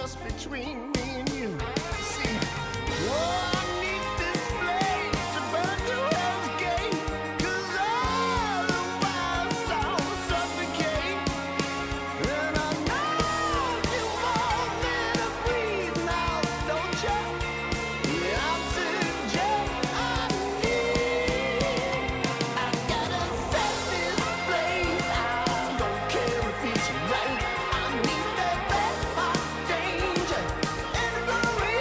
just between me and you. See, oh, I need this flame to burn to hell's gate, 'cause otherwise I'll suffocate. And I know you more than a breathe now, don't you? Yeah, I'm Geoff. I gotta set this blaze. I don't care if it's right. I need that red hot danger and glory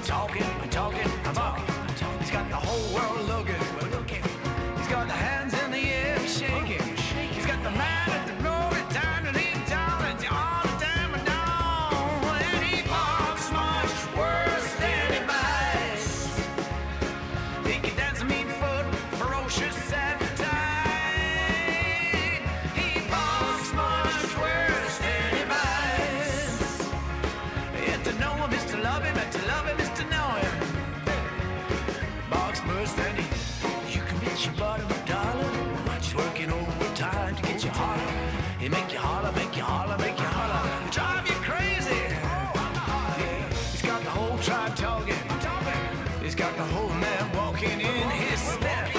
talking, I'm walking. He's got the whole world looking. He's got the hands in the air shaking. He's got the man at the glory time to leave town and all the time and down. And he walks much worse than he bites. He can dance a mean foot, ferocious appetite. He walks much worse than he bites. And to know him is to love him, and to love him is to know him. Walks worse than he. You can reach your bottom dollar. Working overtime to get you harder. He make you holler, make you holler, make you holler. Drive you crazy. Yeah. He's got the whole tribe talking. He's got the whole man walking in his step.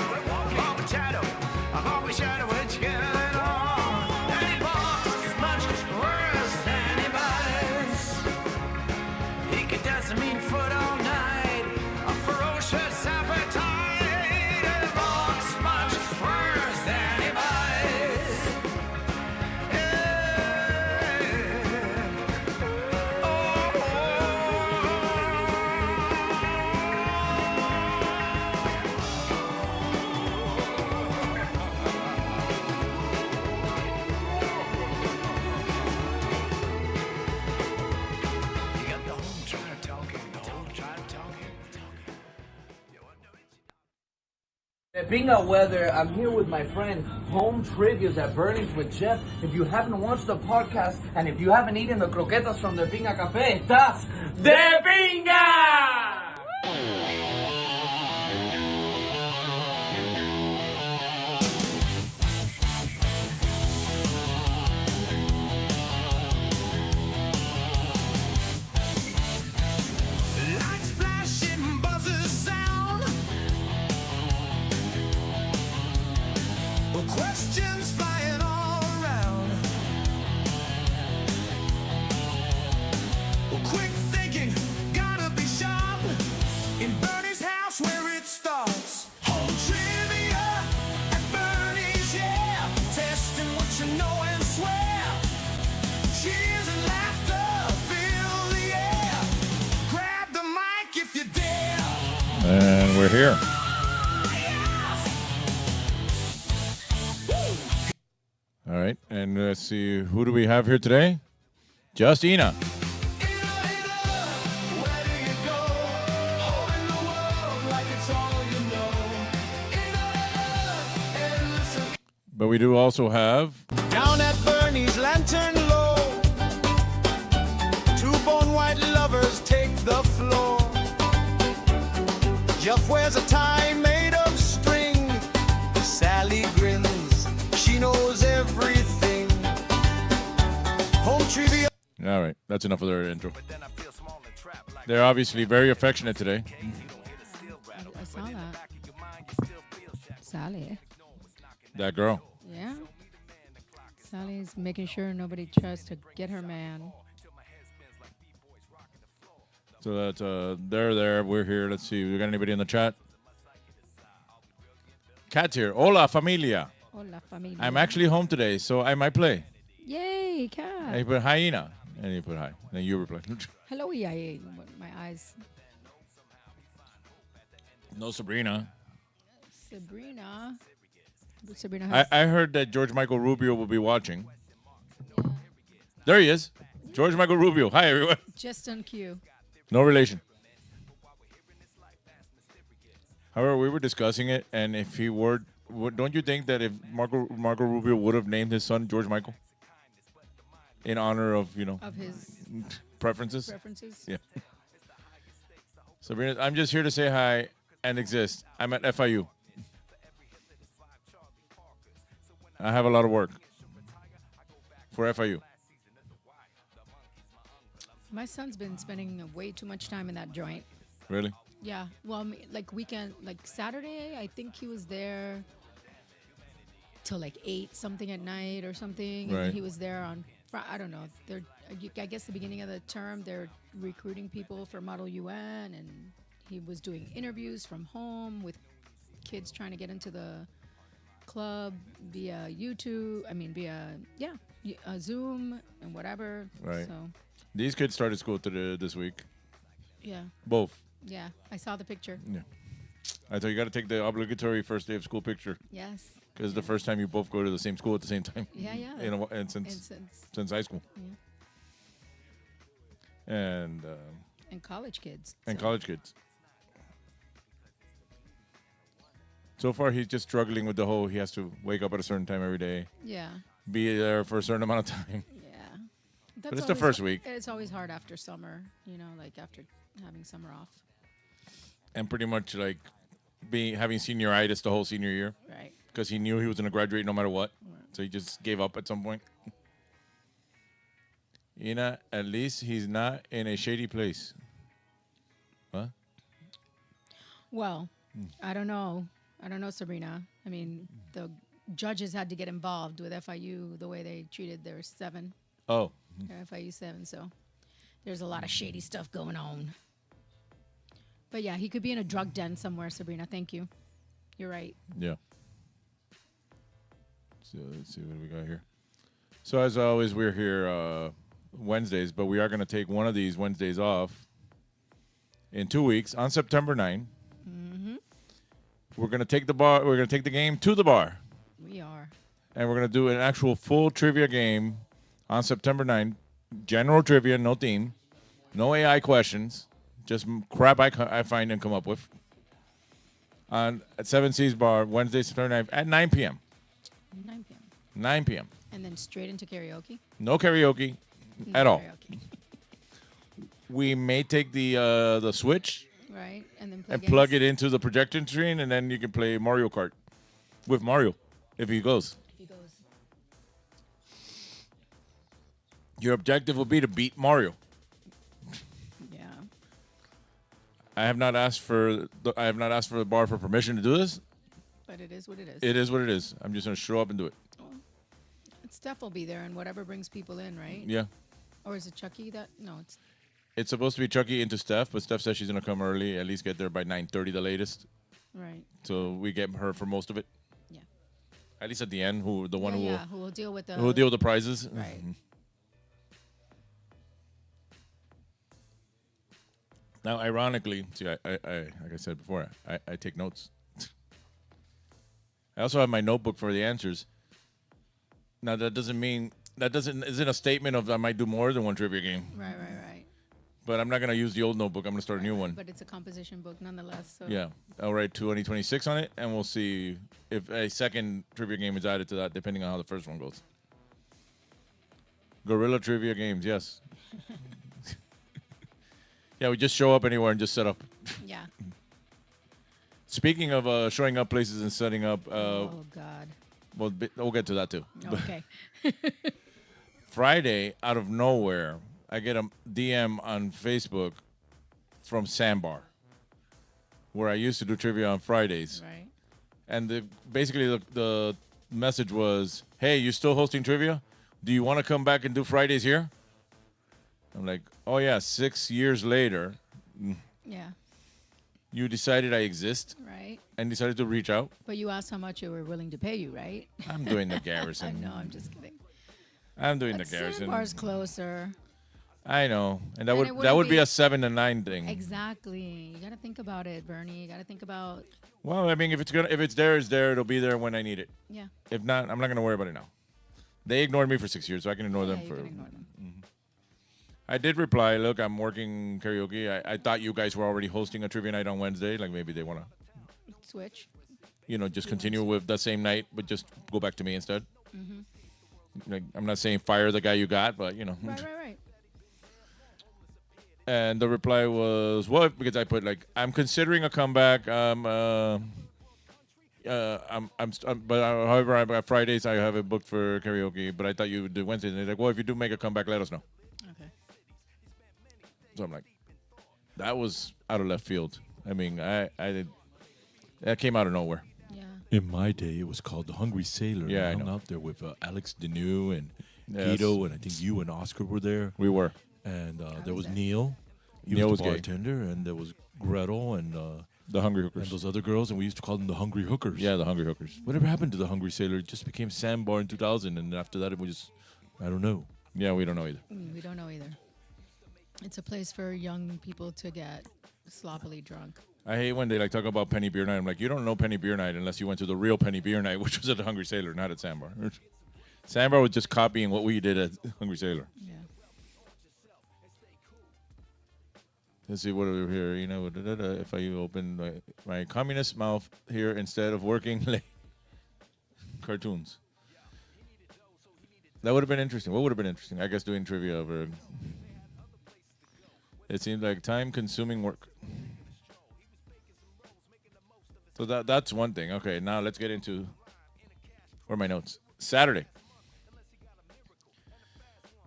Pop a shadow, a pop a shadow, it's getting on. And he walks much worse than he bites. He could dance a mean foot all night. A ferocious appetite. Pinga weather, I'm here with my friend Home Trivias at Burnings with Geoff. If you haven't watched the podcast and if you haven't eaten the croquetas from the Pinga Café, estás de pinga! Lights flashing, buzzes sound. Questions flying all around. Quick thinking, gotta be sharp. In Bernie's house where it starts. Home trivia at Bernie's, yeah. Testing what you know and swear. Cheers and laughter fill the air. Grab the mic if you dare. And we're here. All right, and let's see, who do we have here today? Justina. Where do you go? Holding the world like it's all you know. But we do also have Down at Bernie's Lantern Low, two bone white lovers take the floor. Geoff wears a tie made of string. Sally grins, she knows everything. Home trivia. All right, that's enough of their intro. They're obviously very affectionate today. I saw that. Sally. That girl. Yeah. Sally's making sure nobody tries to get her man. So that's they're there. We're here. Let's see. We got anybody in the chat? Cat's here. Hola, familia. Hola, familia. I'm actually home today, so I might play. Yay, cat. And you put hyena. And you put hi. Then you reply. Hello, yay. My eyes. No Sabrina. Sabrina. Sabrina has... I heard that George Michael Rubio will be watching. There he is. George Michael Rubio. Hi, everyone. Just on cue. No relation. However, we were discussing it, and if he were, don't you think that if Marco Rubio would have named his son George Michael in honor of, Of his preferences? preferences. Yeah. Sabrina, I'm just here to say hi and exist. I'm at FIU. I have a lot of work for FIU. My son's been spending way too much time in that joint. Really? Yeah. Well, like weekend, like Saturday, I think he was there till like 8 something at night or something. And Right. then he was there on, I don't know. I guess the beginning of the term, they're recruiting people for Model UN, and he was doing interviews from home with kids trying to get into the club via YouTube. Via Zoom and whatever. Right. So These kids started school this week. yeah. Both. Yeah, I saw the picture. Yeah. I thought you got to take the obligatory first day of school picture Yes. because the first time you both go to the same school at the same time. Yeah, yeah. And since Since high school. Yeah. And college kids. college kids. So far, he's just struggling with the whole. He has to wake up at a certain time every day, Yeah. be there for a certain amount of time. Yeah. But it's the first week. It's always hard after summer, like after having summer off. And pretty much like having senioritis the whole senior year Right. because he knew he was going to graduate no matter what. So he just gave up at some point. At least he's not in a shady place. Huh? Well, I don't know. I don't know, Sabrina. I mean, the judges had to get involved with FIU the way they treated their 7. Oh. Their FIU 7. So there's a lot of shady stuff going on. But yeah, he could be in a drug den somewhere, Sabrina. Thank you. You're right. Yeah. So let's see what we got here. So as always, we're here Wednesdays, but we are going to take one of these Wednesdays off in 2 weeks on September 9. Mm-hmm. We're going to take the bar. We're going to take the game to the bar. We are. And we're going to do an actual full trivia game on September 9. General trivia, no theme, no AI questions, just crap I find and come up with. At 7 C's Bar, Wednesday, September 9th at 9 p.m. 9 p.m. 9 p.m. And then straight into karaoke? No karaoke No at all. karaoke. We may take the Switch Right? And then and plug it into the projection screen, and then you can play Mario Kart with Mario if he goes. If he goes. Your objective will be to beat Mario. Yeah. I have not asked for the bar for permission to do this. But it is what it is. It is what it is. I'm just gonna show up and do it. Steph will be there, and whatever brings people in, right? Yeah. Or is it Chucky that? No, it's. It's supposed to be Chucky into Steph, but Steph says she's gonna come early, at least get there by 9:30 the latest. Right. So we get her for most of it. Yeah. At least at the end, who Who will deal with the. will deal with the prizes. Right. Now, ironically, see, I like I said before, I take notes. I also have my notebook for the answers. Now that isn't a statement of I might do more than one trivia game. Right. But I'm not gonna use the old notebook. I'm gonna start a new one. But it's a composition book nonetheless. So. Yeah, I'll write 2026 on it, and we'll see if a second trivia game is added to that, depending on how the first one goes. Guerrilla trivia games, yes. Yeah, we just show up anywhere and just set up. Yeah. Speaking of showing up places and setting up, Oh God. we'll get to that too. Okay. Friday, out of nowhere, I get a DM on Facebook from Sandbar, where I used to do trivia on Fridays. Right. And basically the message was, hey, you still hosting trivia? Do you want to come back and do Fridays here? I'm like, oh, yeah, 6 years later, Yeah. you decided I exist Right. and decided to reach out. But you asked how much you were willing to pay you, right? I'm doing the I Garrison. know. I'm just kidding. I'm doing But the Garrison. Sandbar's closer. I know. And And it that wouldn't would be be- a 7 to 9 thing. Exactly. You got to think about it, Bernie. You got to think about. Well, I mean, if it's there, it's there. It'll be there when I need it. Yeah. If not, I'm not going to worry about it now. They ignored me for 6 years, so I can ignore Yeah, them you for. can ignore them. I did reply, look, I'm working karaoke. I thought you guys were already hosting a trivia night on Wednesday. Like maybe they want to, Switch. just continue with the same night, but just go back to me instead. Like, I'm not saying fire the guy you got, but Right. And the reply was, what? Because I put like, I'm considering a comeback. But however, I Fridays I have it booked for karaoke. But I thought you would do Wednesdays. And they're like, well, if you do make a comeback, let us know. Okay. So I'm like, that was out of left field. I mean, that came out of nowhere. Yeah. In my day, it was called The Hungry Sailor. Yeah, I I hung know. out there with Alex Deneau and Yes. Guido, and I think you and Oscar were there. We were. And there was was there. Neil. He Neil was was the gay. bartender, and there was Gretel and The Hungry Hookers. those other girls, and we used to call them the Hungry Hookers. Yeah, the Hungry Hookers. Whatever happened to the Hungry Sailor? It just became Sandbar in 2000, and after that, it was just, I don't know. Yeah, we don't know either. We don't know either. It's a place for young people to get sloppily drunk. I hate when they like talk about Penny Beer Night. I'm like, you don't know Penny Beer Night unless you went to the real Penny Beer Night, which was at the Hungry Sailor, not at Sandbar. Sandbar was just copying what we did at Hungry Sailor. Yeah. Let's see what over here. You know, if I open my communist mouth here instead of working late. Cartoons. That would have been interesting. What would have been interesting? I guess doing trivia over. It seems like time-consuming work. So that's one thing. Okay, now let's get into where are my notes. Saturday.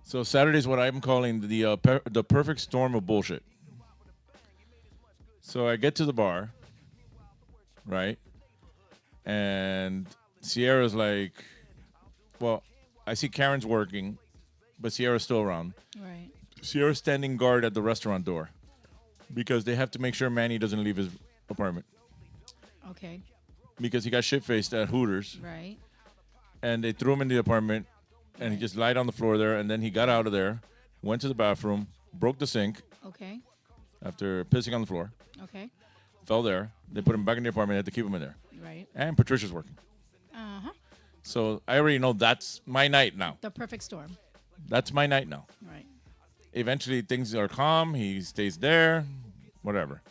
So Saturday is what I'm calling the perfect storm of bullshit. So I get to the bar, right? And Sierra's like, well, I see Karen's working, but Sierra's still around. Right. Sierra's standing guard at the restaurant door because they have to make sure Manny doesn't leave his apartment Okay. because he got shit-faced at Hooters, Right. and they threw him in the apartment, and he just lied on the floor there, and then he got out of there, went to the bathroom, broke the sink Okay. after pissing on the floor, Okay. fell there. They put him back in the apartment. They had to keep him in there. Right. And Patricia's working. Uh-huh. So I already know that's my night now. The perfect storm. That's my night now. Right. Eventually, things are calm. He stays there, whatever.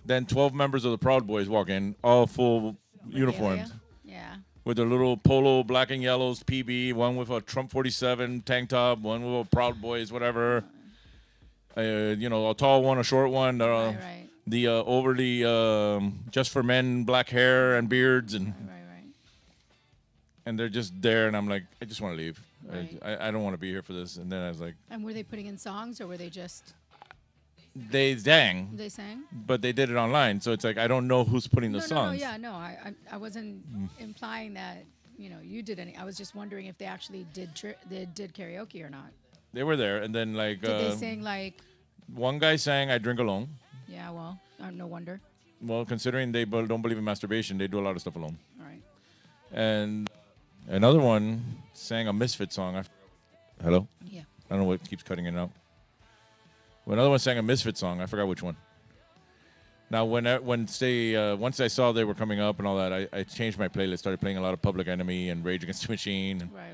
Then 12 members of the Proud Boys walk in, all full uniforms, Yeah. with their little polo, black and yellows, PB, one with a Trump 47 tank top, one with a Proud Boys, whatever. You know, a tall one, a short one. Right. The overly just for men black hair and beards, and Right. and they're just there, and I'm like, I just want to leave. Right. I don't want to be here for this. And then I was like, And were they putting in songs or were they just they sang, they sang? but they did it online, so it's like I don't know who's putting the No, songs. I wasn't implying that you did any. I was just wondering if they actually did karaoke or not. They were there, and then like Did they sing like? one guy sang "I Drink Alone." Yeah, well, no wonder. Well, considering they don't believe in masturbation, they do a lot of stuff alone. All right. And another one sang a Misfit song. Hello? Yeah. I don't know what keeps cutting in and out. Well, another one sang a Misfit song. I forgot which one. Now, once I saw they were coming up and all that, I changed my playlist. Started playing a lot of Public Enemy and Rage Against the Machine. Right.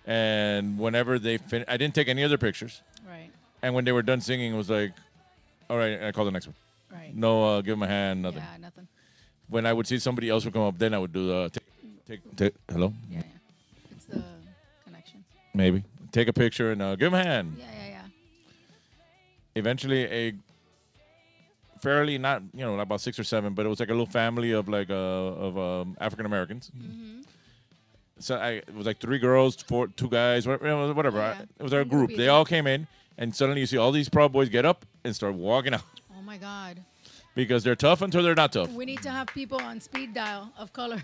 And whenever they I didn't take any other pictures. Right. And when they were done singing, it was like, all right, I called the next one. Right. No, give them a hand, nothing. Yeah, nothing. When I would see somebody else would come up, then I would do the take hello? Yeah. It's the connection. Maybe. Take a picture and give them a hand. Yeah. Eventually, a fairly not about 6 or 7, but it was like a little family of like African Americans. Mm-hmm. So it was like 3 girls, 2 guys, whatever. Yeah. It was our group. They all came in, and suddenly you see all these Proud Boys get up and start walking out Oh my God. because they're tough until they're not tough. We need to have people on speed dial of color.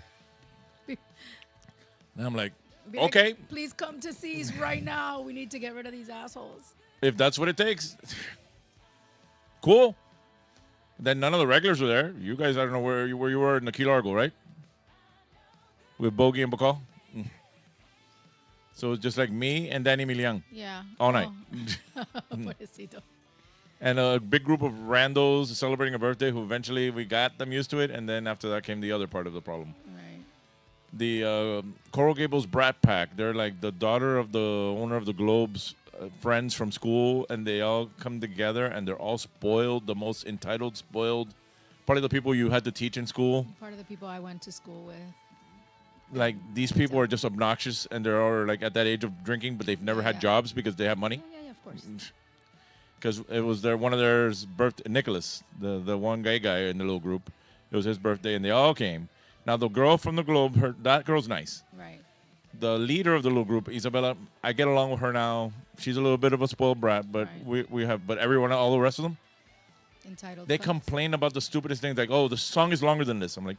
And I'm like, Be like, okay, please come to C's right now. We need to get rid of these assholes. if that's what it takes, cool. Then none of the regulars were there. You guys, I don't know where you were in the Key Largo, right? With Bogey and Bacall. So it's just like me and Danny Miliang Yeah. all night. Pobrecito. And a big group of randos celebrating a birthday who eventually we got them used to it. And then after that came the other part of the problem. Right. The Coral Gables Brat Pack, they're like the daughter of the owner of the Globe's friends from school. And they all come together and they're all spoiled, the most entitled, spoiled. Probably the people you had to teach in school. Part of the people I went to school with. Like these people are just obnoxious and they're all like at that age of drinking, but they've never had Yeah. jobs because they have money. Yeah, of course. Because it was one of theirs birthday, Nicholas, the one gay guy in the little group. It was his birthday, and they all came. Now the girl from the Globe, that girl's nice. Right. The leader of the little group, Isabella, I get along with her now. She's a little bit of a spoiled brat, but Right. we have. But everyone, all the rest of them, Entitled. they fucks. complain about the stupidest things, like, "Oh, the song is longer than this." I'm like,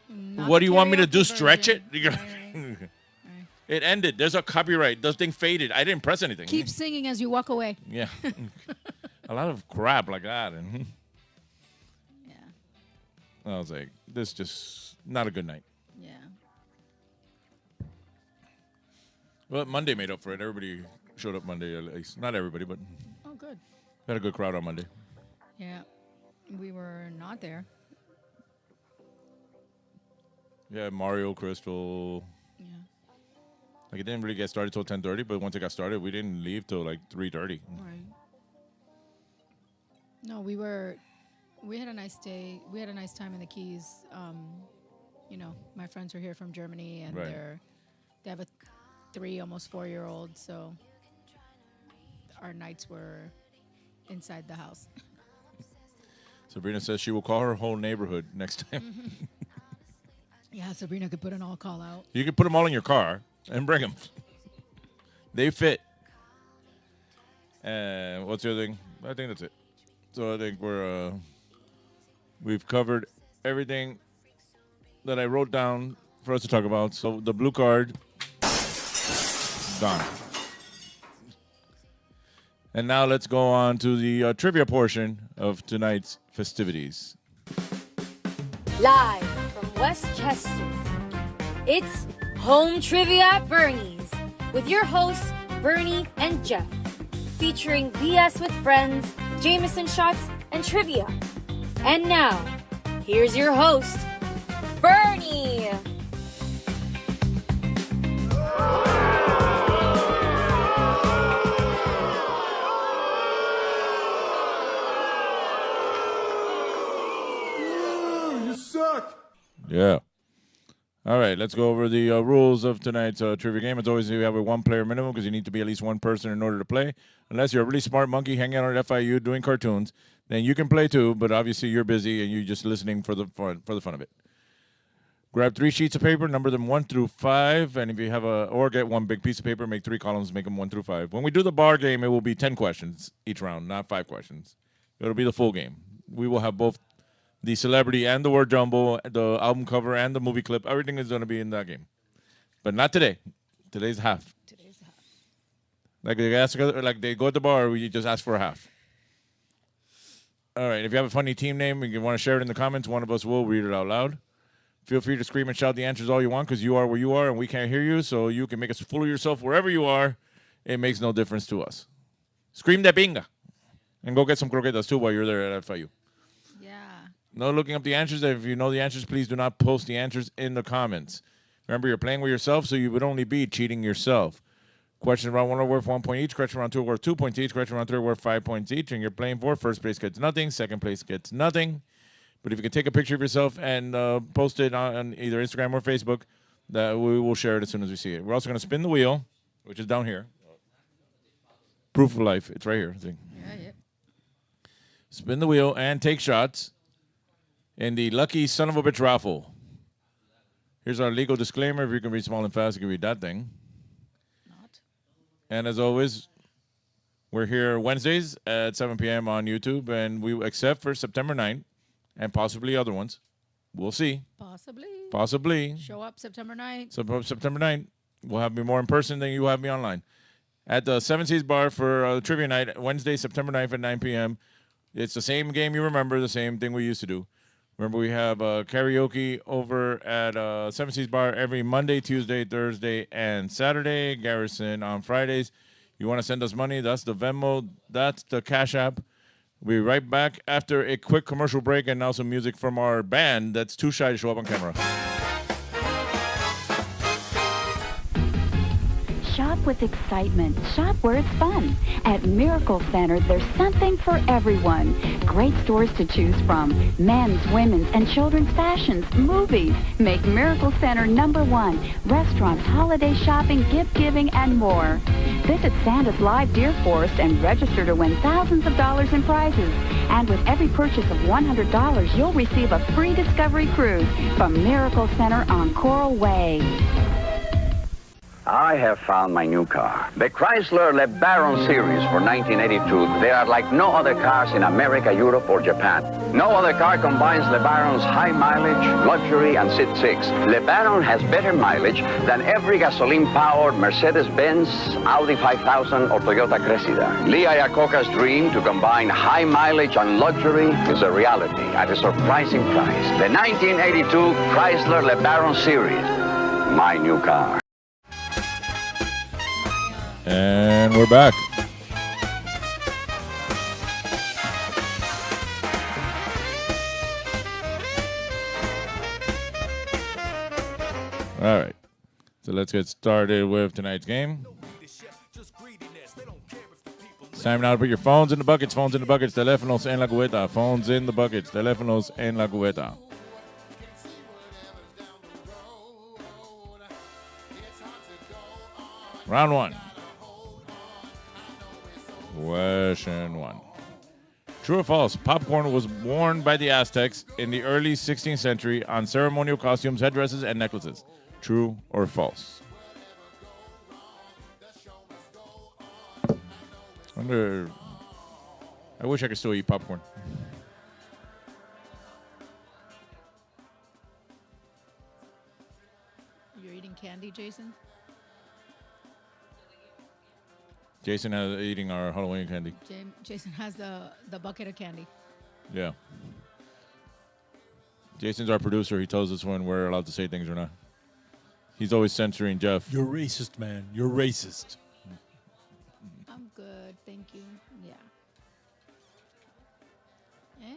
Not "What the do you want me to do? karaoke Stretch version. it?" Right. It ended. There's a copyright. The thing faded. I didn't press anything. Keep singing as you walk away. Yeah. A lot of crap like that. And Yeah. I was like, this just not a good night. Yeah. Well, Monday made up for it. Everybody showed up Monday, at least. Not everybody, but Oh, good. we had a good crowd on Monday. Yeah, we were not there. Yeah, Mario, Crystal. Yeah. Like it didn't really get started till 10:30, but once it got started, we didn't leave till like 3:30. Right. No, we had a nice day. We had a nice time in the Keys. You know, my friends are here from Germany, and Right. they have a 3, almost 4-year-old. So our nights were inside the house. Sabrina says she will call her whole neighborhood next time. Yeah, Sabrina could put an all call out. You can put them all in your car and bring them. They fit. And what's the other thing? I think that's it. So I think we've covered everything that I wrote down for us to talk about. So the blue card, gone. And now let's go on to the trivia portion of tonight's festivities. Live from Westchester, it's Home Trivia at Bernie's with your hosts, Bernie and Geoff, featuring BS with friends, Jameson shots, and trivia. And now, here's your host, Bernie. You suck. Yeah. All right, let's go over the rules of tonight's trivia game. As always, you have a one-player minimum because you need to be at least one person in order to play. Unless you're a really smart monkey hanging out at FIU doing cartoons, then you can play too, but obviously you're busy and you're just listening for the fun of it. Grab 3 sheets of paper, number them 1 through 5, and if you have or get one big piece of paper, make 3 columns, make them 1 through 5. When we do the bar game, it will be 10 questions each round, not 5 questions. It'll be the full game. We will have both the celebrity and the word jumble, the album cover and the movie clip. Everything is going to be in that game. But not today. Today's half. Today's half. Like they go at the bar, we just ask for a half. All right. If you have a funny team name and you want to share it in the comments, one of us will read it out loud. Feel free to scream and shout the answers all you want because you are where you are and we can't hear you, so you can make a fool of yourself wherever you are. It makes no difference to us. Scream that binga. And go get some croquetas too while you're there at FIU. Yeah. No looking up the answers. If you know the answers, please do not post the answers in the comments. Remember, you're playing with yourself, so you would only be cheating yourself. Question round 1 are worth 1 point each. Question round 2 are worth 2 points each. Question round 3 are worth 5 points each. And you're playing for first place gets nothing. Second place gets nothing. But if you can take a picture of yourself and post it on either Instagram or Facebook, that we will share it as soon as we see it. We're also going to spin the wheel, which is down here. Proof of life. It's right here. See? Yeah. Spin the wheel and take shots in the lucky son of a bitch raffle. Here's our legal disclaimer. If you can read small and fast, you can read that thing. Not. And as always, we're here Wednesdays at 7 p.m. on YouTube, and we except for September 9th and possibly other ones. We'll see. Possibly. Show up September 9th. So September 9th, we'll have me more in person than you have me online. At the Seven Seas Bar for Trivia Night, Wednesday, September 9th at 9 p.m. It's the same game you remember, the same thing we used to do. Remember, we have karaoke over at Seven Seas Bar every Monday, Tuesday, Thursday, and Saturday. Garrison on Fridays. You want to send us money? That's the Venmo. That's the Cash App. We'll be right back after a quick commercial break and now some music from our band that's too shy to show up on camera. Shop with excitement. Shop where it's fun. At Miracle Center, there's something for everyone. Great stores to choose from. Men's, women's, and children's fashions, movies. Make Miracle Center #1. Restaurants, holiday shopping, gift giving, and more. Visit Santa's Live Deer Forest and register to win thousands of dollars in prizes. And with every purchase of $100, you'll receive a free discovery cruise from Miracle Center on Coral Way. I have found my new car. The Chrysler LeBaron series for 1982. They are like no other cars in America, Europe, or Japan. No other car combines LeBaron's high mileage, luxury, and Sit 6. LeBaron has better mileage than every gasoline-powered Mercedes-Benz, Audi 5000, or Toyota Cressida. Lee Iacocca's dream to combine high mileage and luxury is a reality at a surprising price. The 1982 Chrysler LeBaron series. My new car. And we're back. All right. So let's get started with tonight's game. It's time now to put your phones in the buckets. Phones in the buckets. Teléfonos en la cubeta. Phones in the buckets. Teléfonos en la cubeta. Round one. Question one. True or false? Popcorn was worn by the Aztecs in the early 16th century on ceremonial costumes, headdresses, and necklaces. True or false? I wish I could still eat popcorn. You're eating candy, Jason? Jason is eating our Halloween candy. Jason has the bucket of candy. Yeah. Jason's our producer. He tells us when we're allowed to say things or not. He's always censoring Geoff. You're racist, man. You're racist. I'm good, thank you. Yeah. Eh?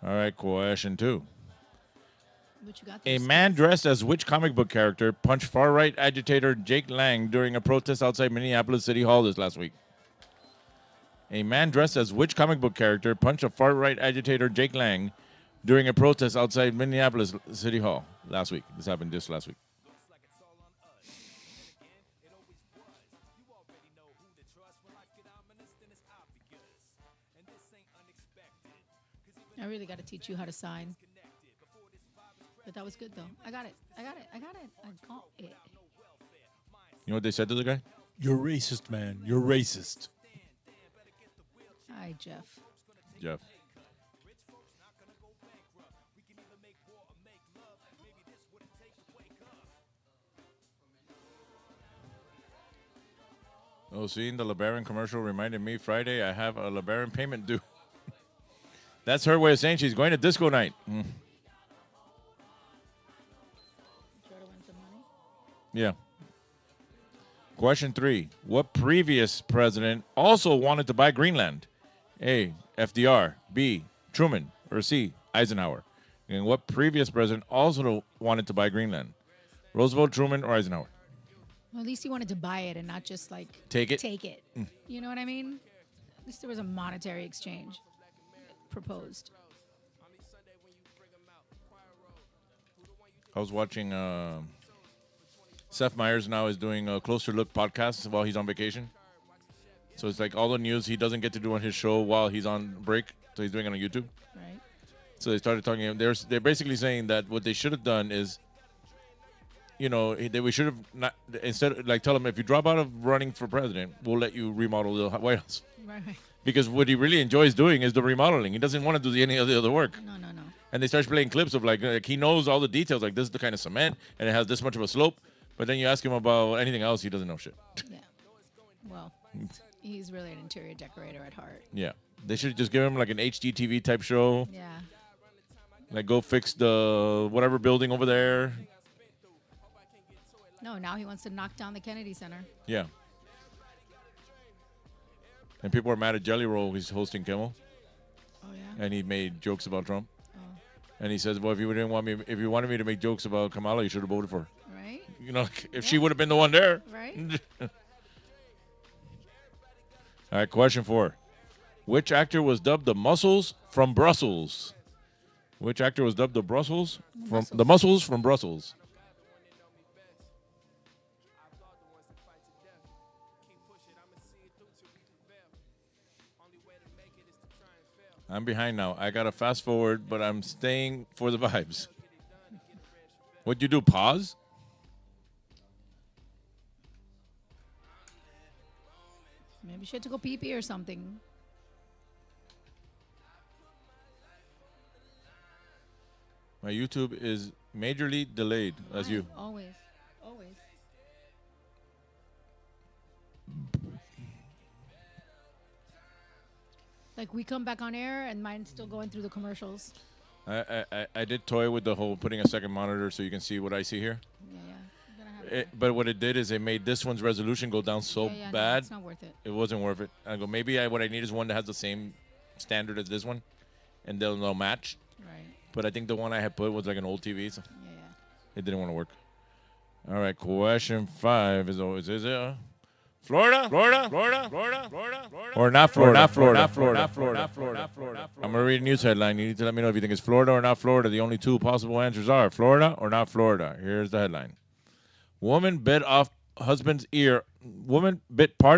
All right, question two. What you got A there, man Steve? dressed as which comic book character punched far-right agitator Jake Lang during a protest outside Minneapolis City Hall this last week? A man dressed as which comic book character punched a far-right agitator Jake Lang during a protest outside Minneapolis City Hall last week? This happened just last week. I really got to teach you how to sign. But that was good, though. I got it. I got it. You know what they said to the guy? You're racist, man. You're racist. Hi, Geoff. Geoff. Oh, seeing the LeBaron commercial reminded me Friday I have a LeBaron payment due. That's her way of saying she's going to disco night. Try to win some money? Yeah. Question three. What previous president also wanted to buy Greenland? A. FDR. B. Truman. Or C. Eisenhower. And what previous president also wanted to buy Greenland? Roosevelt, Truman, or Eisenhower? Well, at least he wanted to buy it and not just, like, Take it? take it. You know what I mean? At least there was a monetary exchange proposed. I was watching Seth Meyers now is doing a Closer Look podcast while he's on vacation. So it's like all the news he doesn't get to do on his show while he's on break. So he's doing it on YouTube. Right. So they started talking. They're basically saying that what they should have done is, you know, we should have not instead of, like, tell him if you drop out of running for president, we'll let you remodel the White House. Right. Because what he really enjoys doing is the remodeling. He doesn't want to do any of the other work. No. And they start playing clips of like he knows all the details. Like, this is the kind of cement, and it has this much of a slope. But then you ask him about anything else, he doesn't know shit. Yeah. Well, he's really an interior decorator at heart. Yeah. They should just give him like an HGTV type show. Yeah. Like, go fix the whatever building over there. No, now he wants to knock down the Kennedy Center. Yeah. And people are mad at Jelly Roll. He's hosting Kimmel. Oh, yeah? And he made jokes about Trump. Oh. And he says, well, if you wanted me to make jokes about Kamala, you should have voted for her. Right? You know, like, if she would have been the one there. Right? All right, question 4. Which actor was dubbed the Muscles from Brussels? Which actor was dubbed the Brussels from the Muscles from Brussels? I'm behind now. I gotta fast forward, but I'm staying for the vibes. What'd you do? Pause? Maybe she had to go pee-pee or something. My YouTube is majorly delayed, as you. Always. Like, we come back on air and mine's still going through the commercials. I did toy with the whole putting a second monitor so you can see what I see here. Yeah. You're gonna have But what it did is it made this one's resolution go down so No, bad. it's not worth it. It wasn't worth it. I go, maybe what I need is one that has the same standard as this one, and they'll match. Right. But I think the one I had put was like an old TV, so Yeah. it didn't want to work. All right, question 5 is always, is it Florida? Or not Florida? I'm going to read a news headline. You need to let me know if you think it's Florida or not Florida. The only two possible answers are Florida or not Florida. Here's the headline. Woman bit part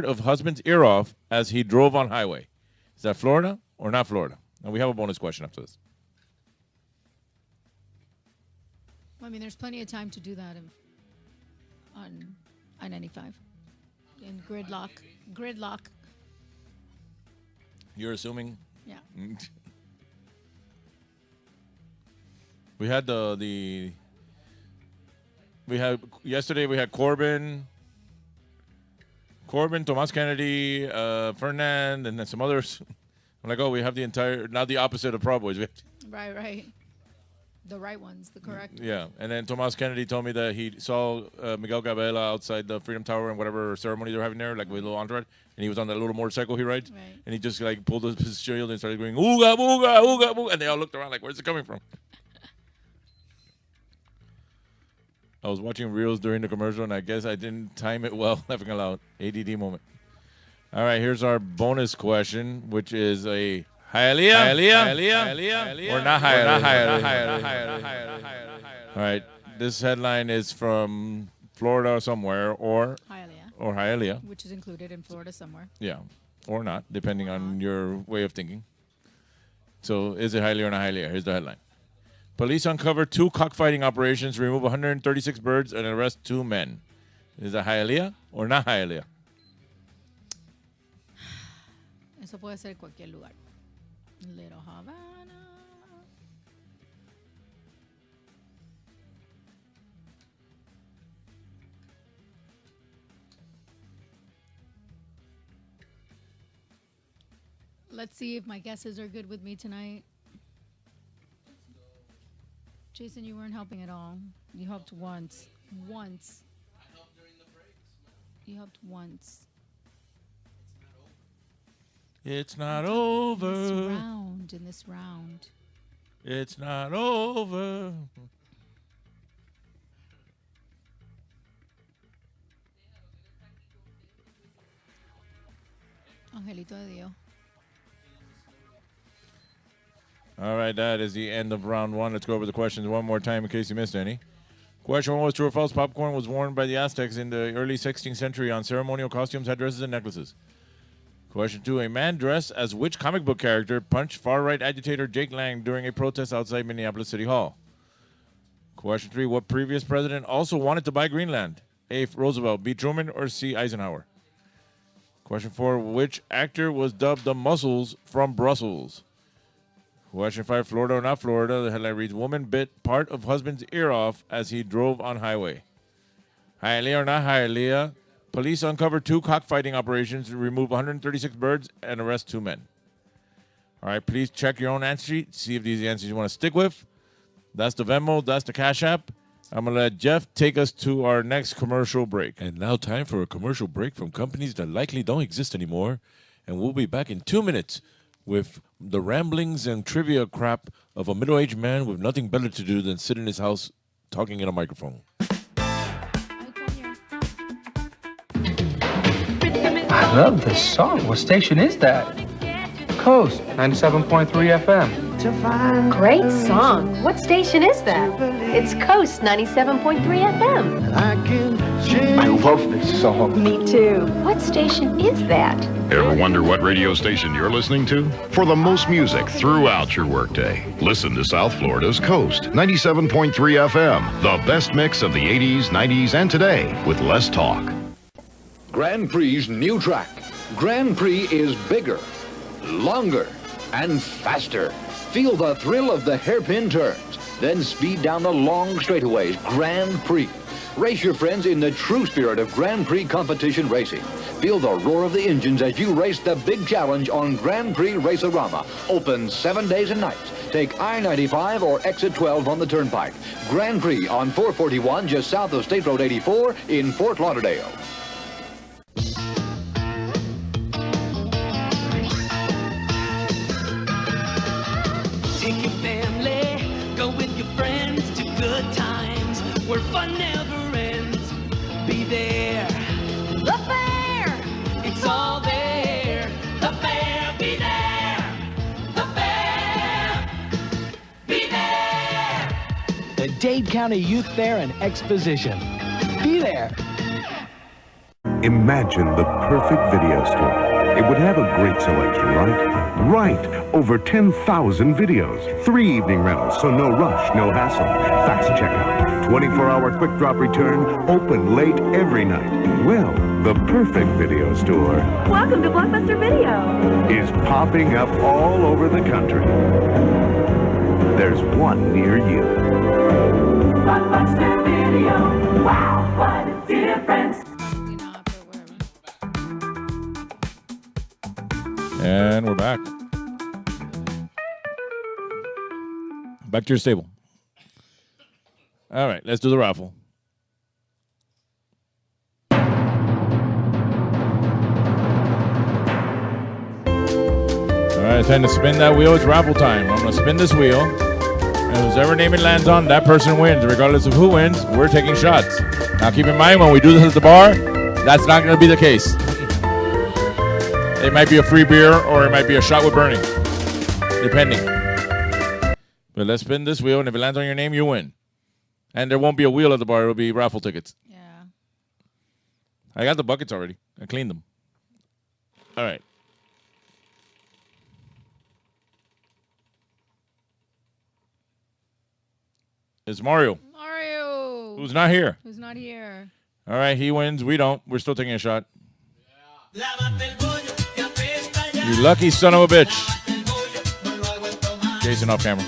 of husband's ear off as he drove on highway. Is that Florida or not Florida? And we have a bonus question after this. Well, I mean, there's plenty of time to do that on I-95. In gridlock. You're assuming? Yeah. We had yesterday we had Corbin, Tomas Kennedy, Fernand, and then some others. I'm like, oh, we have now the opposite of Proud Boys. Right. The right ones, the correct. Yeah, and then Tomas Kennedy told me that he saw Miguel Gabela outside the Freedom Tower and whatever ceremony they're having there, like with a little entourage, and he was on that little motorcycle he rides, Right. and he just like pulled up his shield and started going, ooga, booga, ooga, booga, and they all looked around like, where's it coming from? I was watching reels during the commercial, and I guess I didn't time it well, laughing aloud. ADD moment. All right, here's our bonus question, which is a Hialeah, or not Hialeah. All right, this headline is from Florida or somewhere, or Hialeah. Which is included in Florida somewhere. Yeah, or not, depending on your way of thinking. So, is it Hialeah or not Hialeah? Here's the headline. Police uncover 2 cockfighting operations, remove 136 birds, and arrest 2 men. Is it Hialeah or not Hialeah? Eso puede ser cualquier lugar. Little Havana. Let's see if my guesses are good with me tonight. Jason, you weren't helping at all. You helped once. I helped during the breaks. You helped once. It's not over. In this round. It's not over. Angelito de Dios. All right, that is the end of round 1. Let's go over the questions one more time in case you missed any. Question 1 was true or false. Popcorn was worn by the Aztecs in the early 16th century on ceremonial costumes, headdresses, and necklaces. Question 2, a man dressed as which comic book character punched far-right agitator Jake Lang during a protest outside Minneapolis City Hall? Question 3, what previous president also wanted to buy Greenland? A, Roosevelt, B, Truman, or C, Eisenhower? Question 4, which actor was dubbed the Muscles from Brussels? Question 5, Florida or not Florida? The headline reads, woman bit part of husband's ear off as he drove on highway. Hialeah or not Hialeah? Police uncovered 2 cockfighting operations, remove 136 birds, and arrest 2 men. All right, please check your own answer sheet, see if these are the answers you want to stick with. That's the Venmo, that's the Cash App. I'm going to let Geoff take us to our next commercial break. And now time for a commercial break from companies that likely don't exist anymore. And we'll be back in 2 minutes with the ramblings and trivia crap of a middle-aged man with nothing better to do than sit in his house talking in a microphone. I love this song. What station is that? Coast 97.3 FM. Great song. What station is that? It's Coast 97.3 FM. I love this song. Me too. What station is that? Ever wonder what radio station you're listening to? For the most music throughout your workday, listen to South Florida's Coast 97.3 FM. The best mix of the 80s, 90s, and today with less talk. Grand Prix's new track. Grand Prix is bigger, longer, and faster. Feel the thrill of the hairpin turns, then speed down the long straightaways. Grand Prix. Race your friends in the true spirit of Grand Prix competition racing. Feel the roar of the engines as you race the big challenge on Grand Prix Race-A-Rama. Open 7 days and nights. Take I-95 or exit 12 on the Turnpike. Grand Prix on 441 just south of State Road 84 in Fort Lauderdale. Take your family, go with your friends to good times where fun never ends. Be there. The fair! It's all there. The fair, be there. The fair, be there. The Dade County Youth Fair and Exposition. Be there. Imagine the perfect video store. It would have a great selection, right? Right! Over 10,000 videos. 3 evening rentals, so no rush, no hassle. Fast checkout. 24-hour quick drop return. Open late every night. Well, the perfect video store Welcome to Blockbuster Video. is popping up all over the country. There's one near you. Blockbuster Video. Wow, what a difference. And we're back. Back to your stable. All right, let's do the raffle. All right, time to spin that wheel. It's raffle time. I'm going to spin this wheel. And whoever name it lands on, that person wins. Regardless of who wins, we're taking shots. Now keep in mind, when we do this at the bar, that's not going to be the case. It might be a free beer or it might be a shot with Bernie, depending. But let's spin this wheel, and if it lands on your name, you win. And there won't be a wheel at the bar. It'll be raffle tickets. Yeah. I got the buckets already. I cleaned them. All right. It's Mario. Mario. Who's not here. Who's not here. All right, he wins. We don't. We're still taking a shot. You lucky son of a bitch. Jason off camera.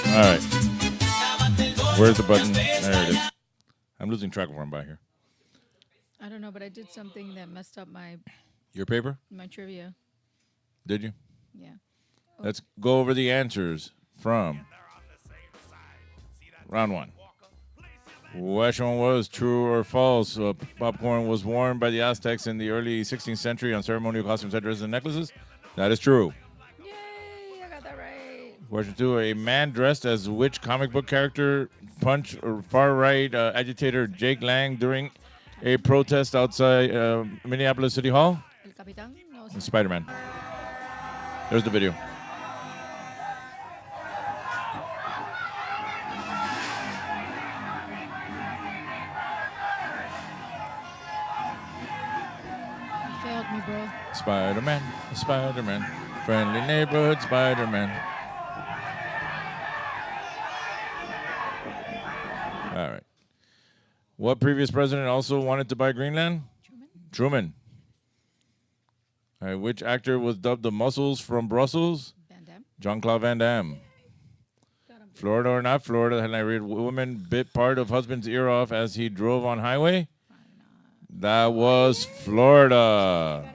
All right. Where's the button? There it is. I'm losing track of where I'm by here. I don't know, but I did something that messed up Your paper? my trivia. Did you? Yeah. Let's go over the answers from round one. Which one was true or false? Popcorn was worn by the Aztecs in the early 16th century on ceremonial costumes, headdresses, and necklaces. That is true. Yay, I got that right. Question two, a man dressed as which comic book character punched far-right agitator Jake Lang during a protest outside Minneapolis City Hall? El Capitán? No, Spider-Man. There's the video. you failed me, bro. Spider-Man, Spider-Man, friendly neighborhood Spider-Man. All right. What previous president also wanted to buy Greenland? Truman. All right. Which actor was dubbed the Muscles from Brussels? Van Damme. Jean-Claude Van Damme. Florida or not Florida? And I read woman bit part of husband's ear off as he drove on highway. That was Florida.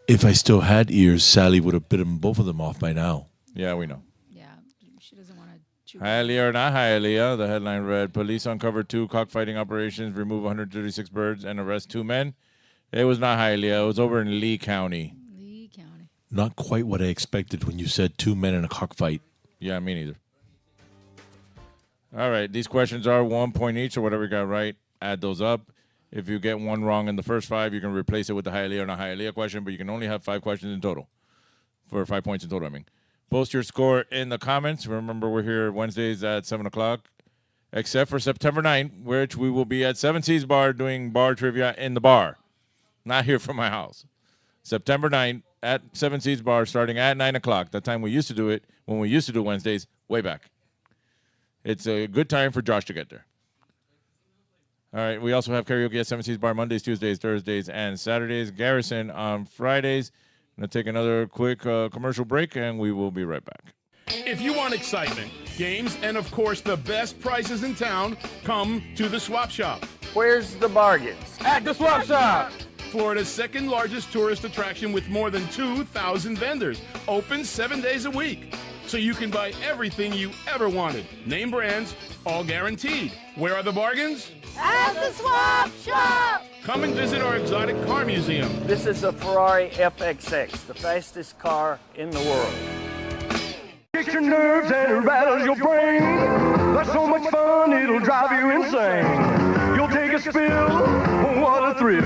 If I still had ears, Sally would have bitten both of them off by now. Yeah, we know. Yeah, she doesn't want to chew. Hialeah or not Hialeah? The headline read, police uncovered 2 cockfighting operations, remove 136 birds, and arrest 2 men. It was not Hialeah. It was over in Lee County. Lee County. Not quite what I expected when you said 2 men in a cockfight. Yeah, me neither. All right, these questions are 1 point each, or whatever you got right. Add those up. If you get one wrong in the first 5, you can replace it with the Hialeah or not Hialeah question, but you can only have 5 questions in total. For 5 points in total, I mean. Post your score in the comments. Remember, we're here Wednesdays at 7 o'clock, except for September 9th, which we will be at 7 Seas Bar doing bar trivia in the bar. Not here from my house. September 9th, at Seven Seeds Bar starting at 9 o'clock. That time we used to do it when we used to do Wednesdays way back. It's a good time for Josh to get there. All right, we also have karaoke at Seven Seas Bar Mondays, Tuesdays, Thursdays, and Saturdays. Garrison on Fridays. I'm going to take another quick commercial break, and we will be right back. If you want excitement, games, and of course the best prices in town, come to the Swap Shop. Where's the bargains? At the Swap Shop! Florida's second largest tourist attraction with more than 2,000 vendors. Open 7 days a week. So you can buy everything you ever wanted. Name brands, all guaranteed. Where are the bargains? At the Swap Shop! Come and visit our exotic car museum. This is a Ferrari FXX, the fastest car in the world. Kicks your nerves and it rattles your brain. That's so much fun, it'll drive you insane. You'll take a spill, what a thrill.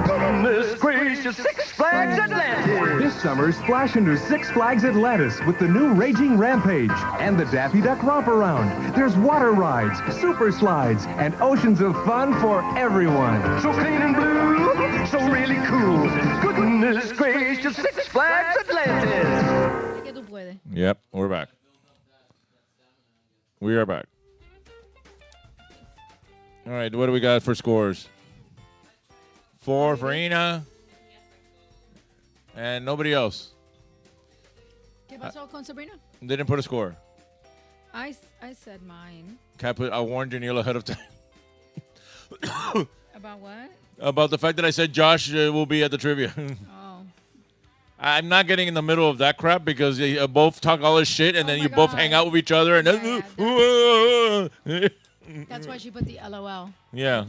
Goodness gracious, Six Flags Atlantis. This summer, splash into Six Flags Atlantis with the new Raging Rampage and the Daffy Duck Romp Around. There's water rides, super slides, and oceans of fun for everyone. So clean and blue, so really cool. Goodness gracious, Six Flags Atlantis. Que tú puedes. Yep, we're back. We are back. All right, what do we got for scores? 4 for Ina. And nobody else. ¿Qué pasó con Sabrina? Didn't put a score. I said mine. I warned Janelle ahead of time. About what? About the fact that I said Josh will be at the trivia. Oh. I'm not getting in the middle of that crap because you both talk all this shit and then you both hang out with each other and That's why she put the LOL. yeah.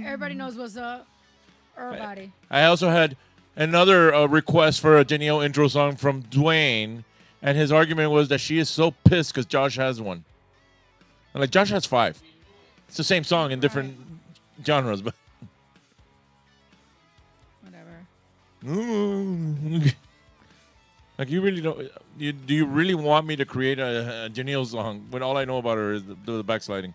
Everybody knows what's up. Everybody. I also had another request for a Janelle intro song from Dwayne, and his argument was that she is so pissed because Josh has one. I'm like, Josh has 5. It's the same song in different genres, but whatever. Like, you really don't. Do you really want me to create a Janelle song when all I know about her is the backsliding?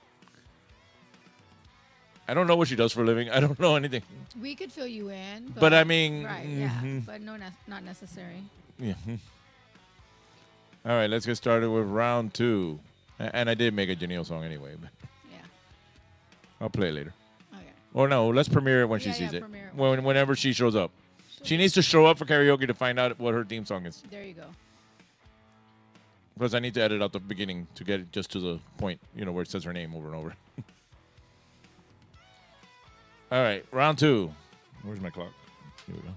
I don't know what she does for a living. I don't know anything. We could fill you in. But I mean, Right, yeah. But no, not necessary. Yeah. All right, let's get started with round 2. And I did make a Janelle song anyway, but yeah, I'll play it later. Okay. Or no, let's premiere it when she sees it. Whenever she shows up. She needs to show up for karaoke to find out what her theme song is. There you go. Because I need to edit out the beginning to get it just to the point, where it says her name over and over. All right, round 2. Where's my clock? Here we go.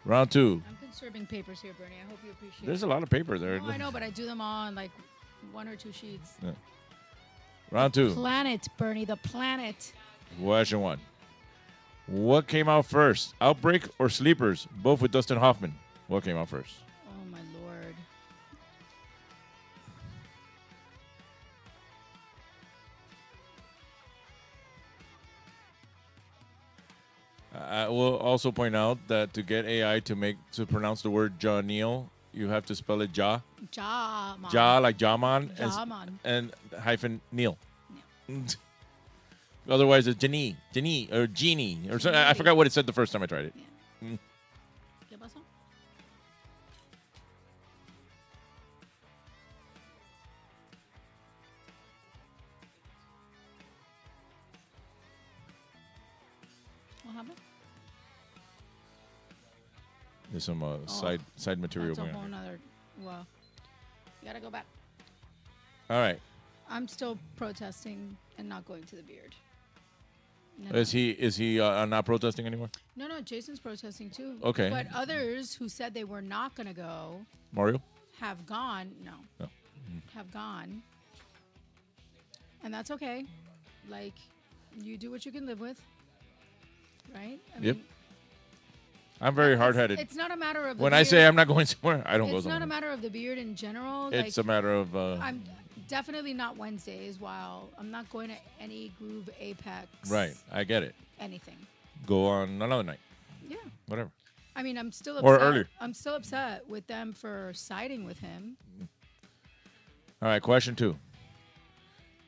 Round 2. I'm conserving papers here, Bernie. I hope you appreciate it. There's a lot of paper there. No, I know, but I do them all on like 1 or 2 sheets. Yeah. Round 2. Planet, Bernie, the planet. Question 1. What came out first? Outbreak or Sleepers? Both with Dustin Hoffman. What came out first? Oh, my Lord. I will also point out that to get AI to pronounce the word Janelle, you have to spell it Ja. Jaman. Ja like Jaman. Jaman. And hyphen Neil. Otherwise, it's Jenny, or Genie, or something. I forgot what it said the first time I tried it. Yeah. ¿Qué pasó? What happened? There's some side material That's a going whole on. nother. Well, you gotta go back. All right. I'm still protesting and not going to the beard. No. Is he not protesting anymore? No, Jason's protesting too. Okay. But others who said they were not going to go Mario? have gone. No. Have gone. And that's okay. Like, you do what you can live with. Right? I Yep. mean, I'm very hard-headed. It's not a matter of the when I beard. say I'm not going somewhere, I don't go It's not somewhere. a matter of the beard in general. It's like, a matter of... I'm definitely not Wednesdays while I'm not going to any Groove Apex. right. I get it. Anything. Go on another night. Yeah. Whatever. I mean, I'm still Or upset. earlier. I'm still upset with them for siding with him. All right, question 2.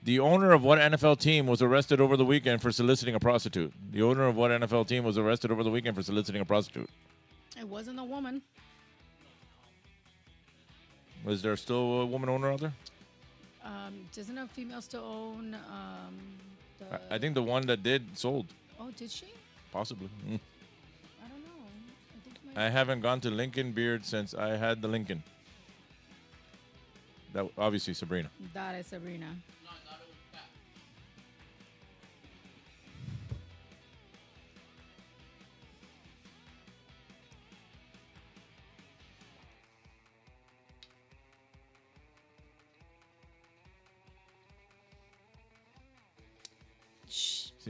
The owner of what NFL team was arrested over the weekend for soliciting a prostitute? The owner of what NFL team was arrested over the weekend for soliciting a prostitute? It wasn't a woman. Is there still a woman owner out there? Doesn't a female still own I think the one that did sold. Oh, did she? Possibly. I don't know. I think I haven't gone to Lincoln Beard since I had the Lincoln. That obviously Sabrina. That is Sabrina.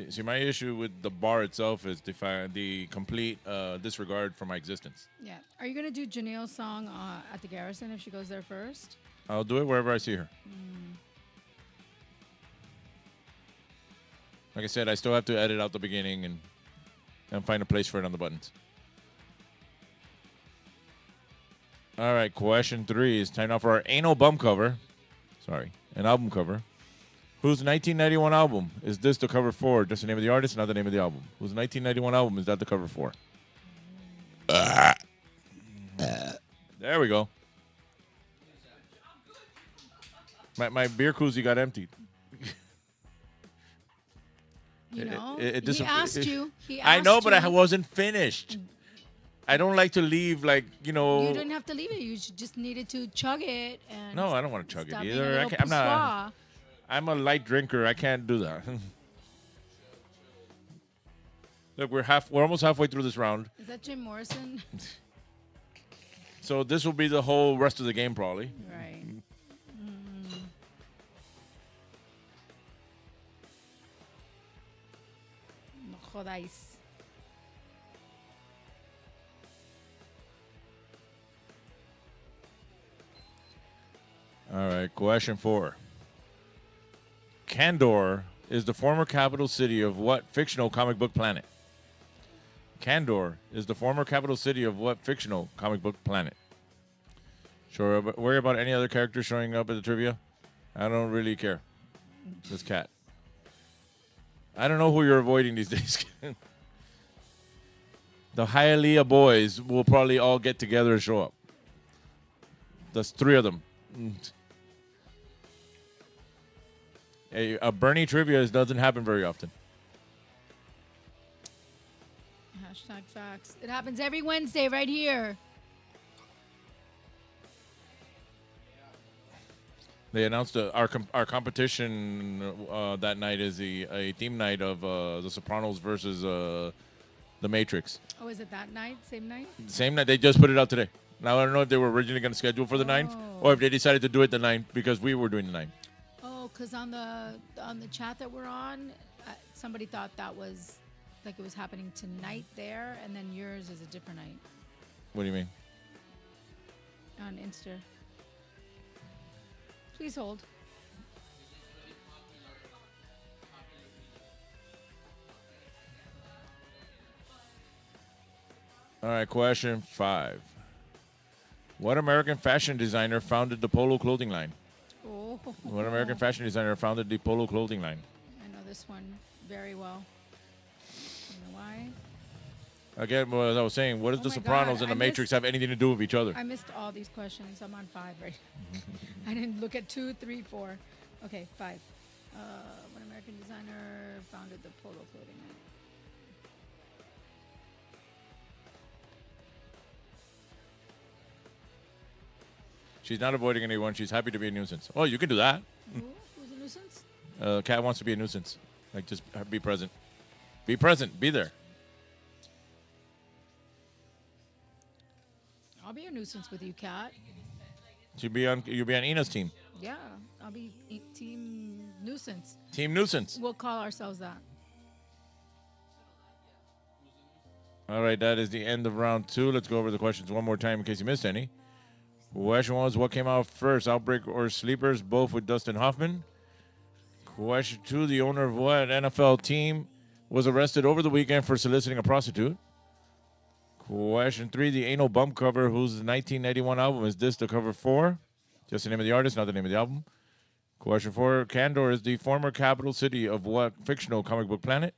See, my issue with the bar itself is the complete disregard for my existence. Yeah. Are you gonna do Janelle's song at the Garrison if she goes there first? I'll do it wherever I see her. Like I said, I still have to edit out the beginning and find a place for it on the buttons. All right, question 3 is time now for our anal bum cover. Sorry, an album cover. Whose 1991 album is this the cover for? Just the name of the artist, not the name of the album. Whose 1991 album is that the cover for? There we go. My beer koozie got emptied. You know, He asked you. I know, but I wasn't finished. I don't like to leave, like, you know. You didn't have to leave it. You just needed to chug it. And No, I don't want to chug it stop being either. a little I'm not. I'm a light drinker. I can't do that. Look, we're almost halfway through this round. Is that Jim Morrison? So this will be the whole rest of the game, probably. Right. No jodáis. All right, question 4. Kandor is the former capital city of what fictional comic book planet? Kandor is the former capital city of what fictional comic book planet? Sure, but worry about any other characters showing up at the trivia? I don't really care. This cat. I don't know who you're avoiding these days. The Hialeah boys will probably all get together and show up. There's 3 of them. A Bernie trivia doesn't happen very often. Hashtag facts. It happens every Wednesday right here. They announced our competition that night is a theme night of The Sopranos versus The Matrix. Oh, is it that night? Same night? Same night. They just put it out today. Now, I don't know if they were originally going to schedule for the 9th or if they decided to do it the 9th because we were doing the 9th. Oh, because on the chat that we're on, somebody thought that was like it was happening tonight there, and then yours is a different night What do you mean? on Insta. Please hold. All right, question 5. What American fashion designer founded the Polo clothing line? Oh. What American fashion designer founded the Polo clothing line? I know this one very well. You know why? Again, as I was saying, what does Oh The my Sopranos God, and The I Matrix missed- have anything to do with each other? I missed all these questions. I'm on 5 right. I didn't look at 2, 3, 4. Okay, 5. What American designer founded the Polo clothing line? She's not avoiding anyone. She's happy to be a nuisance. Oh, you can do that. Who's a nuisance? Cat wants to be a nuisance. Like, just be present. Be present. Be there. I'll be a nuisance with you, Kat. You'll be on Ina's team. Yeah, I'll be team nuisance. Team nuisance. We'll call ourselves that. All right, that is the end of round 2. Let's go over the questions one more time in case you missed any. Question 1 was what came out first, Outbreak or Sleepers, both with Dustin Hoffman. Question 2, the owner of what NFL team was arrested over the weekend for soliciting a prostitute? Question 3, the anal bump cover, whose 1991 album is this the cover for? Just the name of the artist, not the name of the album. Question 4, Kandor is the former capital city of what fictional comic book planet?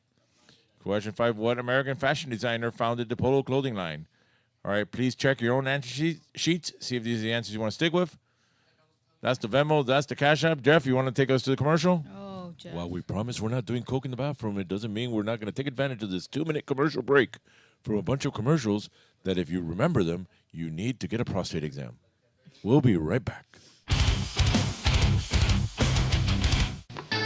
Question 5, what American fashion designer founded the Polo clothing line? All right, please check your own answer sheets. See if these are the answers you want to stick with. That's the Venmo. That's the Cash App. Geoff, you want to take us to the commercial? Oh, Geoff. While we promise we're not doing coke in the bathroom, it doesn't mean we're not going to take advantage of this 2-minute commercial break from a bunch of commercials that, if you remember them, you need to get a prostate exam. We'll be right back.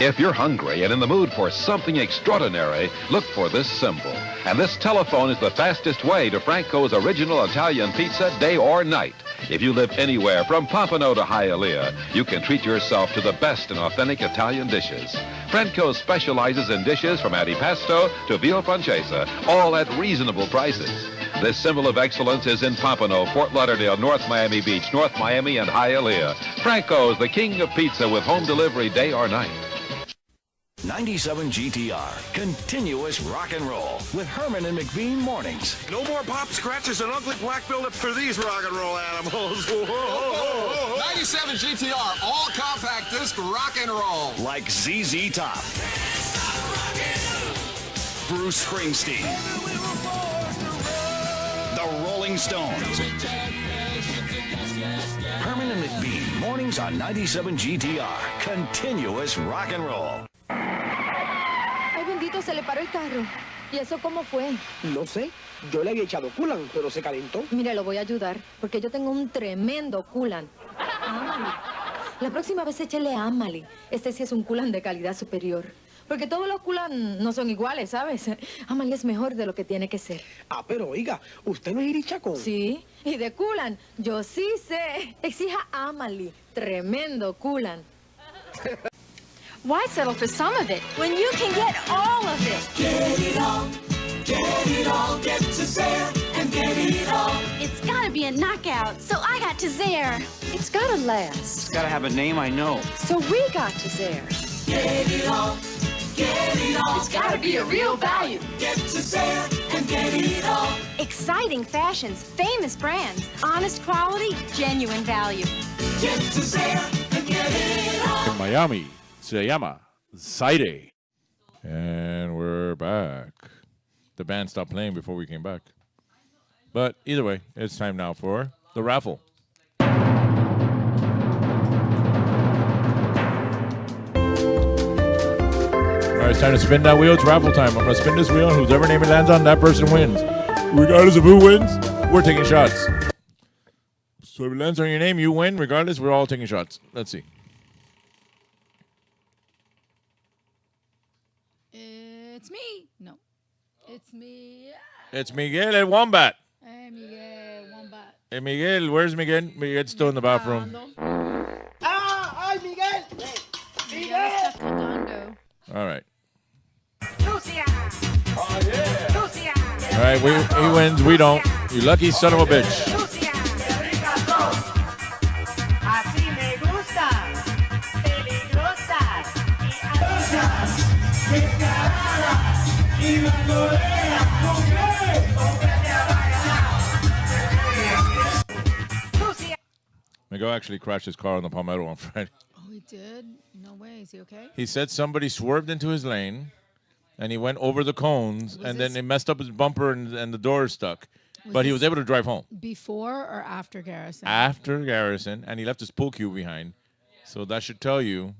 If you're hungry and in the mood for something extraordinary, look for this symbol. And this telephone is the fastest way to Franco's original Italian pizza, day or night. If you live anywhere from Pompano to Hialeah, you can treat yourself to the best in authentic Italian dishes. Franco specializes in dishes from antipasto to veal pancetta, all at reasonable prices. This symbol of excellence is in Pompano, Fort Lauderdale, North Miami Beach, North Miami, and Hialeah. Franco's the king of pizza with home delivery day or night. 97 GTR, continuous rock and roll with Herman and McBean mornings. No more pop scratches and ugly black buildup for these rock and roll animals. 97 GTR, all compact disc rock and roll. Like ZZ Top, Bruce Springsteen, the Rolling Stones. Herman and McBean, mornings on 97 GTR, continuous rock and roll. Ay, bendito, se le paró el carro. ¿Y eso cómo fue? No sé. Yo le había echado coolant, pero se calentó. Mire, lo voy a ayudar, porque yo tengo un tremendo coolant. Ámali. La próxima vez échele Ámali. Este sí es un coolant de calidad superior. Porque todos los coolant no son iguales, ¿sabes? Ámali es mejor de lo que tiene que ser. Ah, pero oiga, ¿usted no es irichacón? Sí, y de coolant, yo sí sé. Exija Ámali. Tremendo coolant. Why settle for some of it when you can get all of it? Get it all, get to Zare and get it all. It's gotta be a knockout, so I got to Zare. It's gotta last. It's gotta have a name I know. So we got to Zare. Get it all, It's gotta be a real value. get to Zare and get it all. Exciting fashions, famous brands, honest quality, genuine value. Get to Zare and get it all. In Miami, se llama Zaire. And we're back. The band stopped playing before we came back. But either way, it's time now for the raffle. All right, it's time to spin that wheel. It's raffle time. I'm going to spin this wheel, and whoever name it lands on, that person wins. Regardless of who wins, we're taking shots. So if it lands on your name, you win. Regardless, we're all taking shots. Let's see. It's me. No. It's me. It's Miguel el Wombat. Hey, Miguel, Wombat. Hey, Miguel, where's Miguel? Miguel's still in the bathroom. ¡Ay, Miguel! Miguel está cagando. All right. Lucia. Oh, yeah. Lucia. All right, he wins. We don't. You lucky son of a bitch. Lucia. Así me gusta. Peligrosas. Y Miguel actually crashed his car on the Palmetto on Friday. Oh, he did? No way. Is he okay? He said somebody swerved into his lane, and he went over the cones, and then it messed up his bumper, and the door is stuck. But he was able to drive home. Before or after Garrison? After Garrison, and he left his pool cue behind. So that should tell you.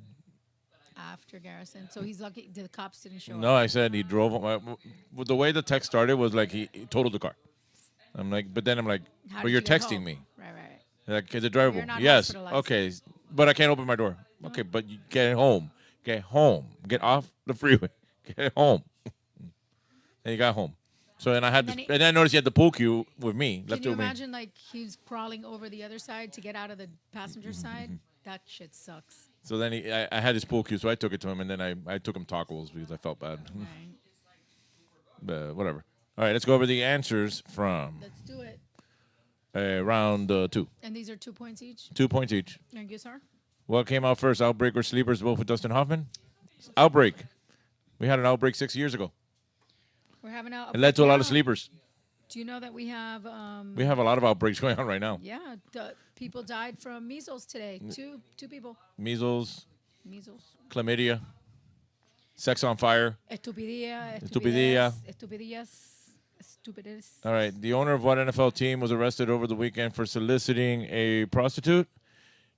After Garrison. So he's lucky the cops didn't show No, up. I said he drove. The way the text started was like he totaled the car. I'm like, but then I'm like, How but did you're you get texting home? me. Right. Like, is it drivable? You're not Yes. hospitalized. Okay. But I can't open my door. Okay, but you get home. Get home. Get off the freeway. Get home. And he got home. So then I had And and then then I noticed he had the pool cue with me. Can Left you it with me. imagine like he's crawling over the other side to get out of the passenger side? That shit sucks. So then I had his pool cue, so I took it to him, and then I took him tacos because I felt bad. But whatever. All right, let's go over the answers from Let's do it. round 2. And these are 2 points each? 2 points each. And you, sir? What came out first, Outbreak or Sleepers, both with Dustin Hoffman? Outbreak. We had an outbreak 6 years ago. We're having out. It led to a lot of sleepers. Do you know that we have? We have a lot of outbreaks going on right now. Yeah, people died from measles today. Two people. Measles, Measles. chlamydia, sex on fire, Estupidillas. Estupidilla. Estupidillas. Stupidest. All right. The owner of what NFL team was arrested over the weekend for soliciting a prostitute?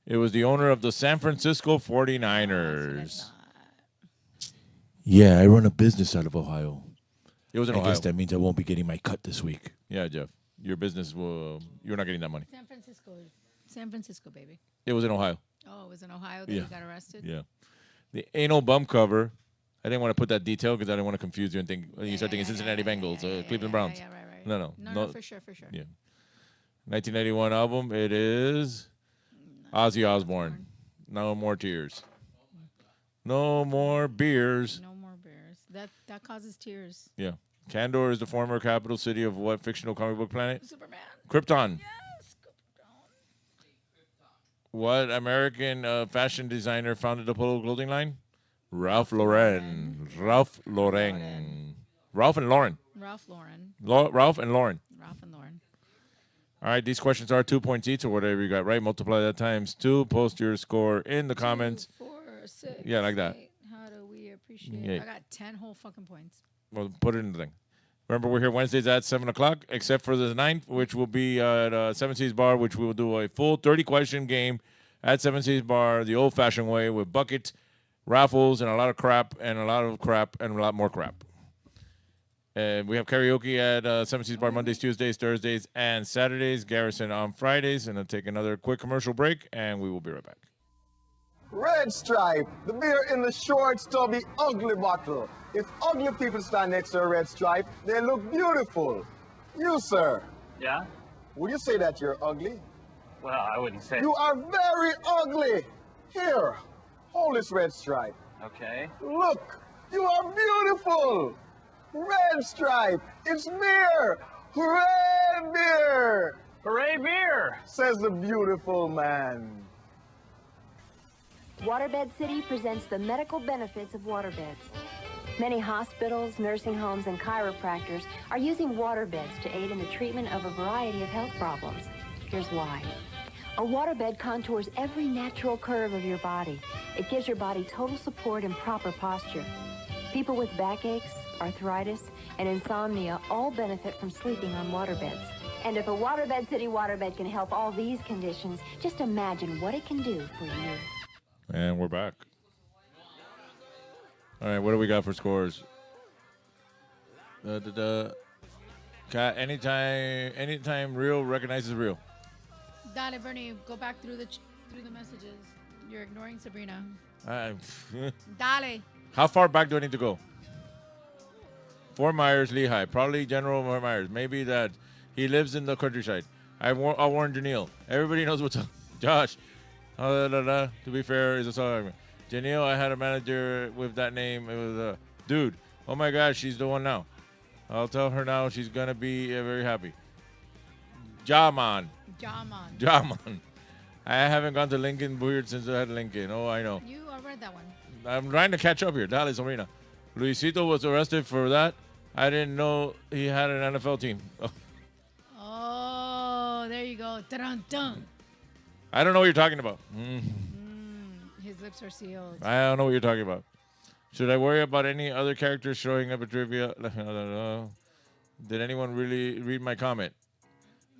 It was the owner of the San Francisco 49ers. Yeah, I run a business out of Ohio. It was in I Ohio. guess that means I won't be getting my cut this week. Yeah, Jeff. Your business will. You're not getting that money. San Francisco, baby. It was in Ohio. Oh, it was in Ohio that you got arrested? Yeah. The anal bum cover. I didn't want to put that detail because I didn't want to confuse you and think you start thinking Cincinnati Bengals, Cleveland Browns. Right. No, No, for sure. Yeah. 1991 album. It is Ozzy Osbourne. No more tears. No more beers. No more beers. That causes tears. Yeah. Kandor is the former capital city of what fictional comic book planet? Superman. Krypton. Yes, Krypton. What American fashion designer founded the Polo clothing line? Ralph Lauren. Ralph and Lauren. Ralph Lauren. Ralph and Lauren. All right, these questions are 2 points each or whatever you got right. Multiply that times 2. Post your score in the comments. 4, 6, yeah, like that. 8. How do we appreciate Yeah. I got 10 whole fucking points. Well, put it in the thing. Remember, we're here Wednesdays at 7 o'clock, except for the 9th, which will be at Seven Seas Bar, which we will do a full 30-question game at Seven Seas Bar, the old-fashioned way, with buckets, raffles, and a lot of crap, and a lot of crap, and a lot more crap. And we have karaoke at Seven Seas Bar Mondays, Tuesdays, Thursdays, and Saturdays. Garrison on Fridays. And I'll take another quick commercial break, and we will be right back. Red Stripe, the beer in the short, stubby, ugly bottle. If ugly people stand next to a Red Stripe, they look beautiful. You, sir. Yeah? Would you say that you're ugly? Well, I wouldn't say. You are very ugly. Here, hold this Red Stripe. Okay. Look, you are beautiful. Red Stripe, it's beer. Hooray, beer. Hooray, beer, says the beautiful man. Waterbed City presents the medical benefits of waterbeds. Many hospitals, nursing homes, and chiropractors are using waterbeds to aid in the treatment of a variety of health problems. Here's why. A waterbed contours every natural curve of your body. It gives your body total support and proper posture. People with backaches, arthritis, and insomnia all benefit from sleeping on waterbeds. And if a Waterbed City waterbed can help all these conditions, just imagine what it can do for you. And we're back. All right, what do we got for scores? Anytime real recognizes real. Dale, Bernie, go back through the messages. You're ignoring Sabrina. Dale. How far back do I need to go? Fort Myers, Lehigh. Probably General Fort Myers. Maybe that he lives in the countryside. I'll warn Janelle. Everybody knows what's up. Josh. To be fair, is a song. Janelle, I had a manager with that name. It was dude. Oh my gosh, she's the one now. I'll tell her now. She's gonna be very happy. Jaman. I haven't gone to Lincoln Weird since I had Lincoln. Oh, I know. You read that one. I'm trying to catch up here. Dale, Sabrina. Luisito was arrested for that. I didn't know he had an NFL team. Oh, there you go. Dun-dun-dun. I don't know what you're talking about. His lips are sealed. I don't know what you're talking about. Should I worry about any other characters showing up at trivia? I don't know. Did anyone really read my comment?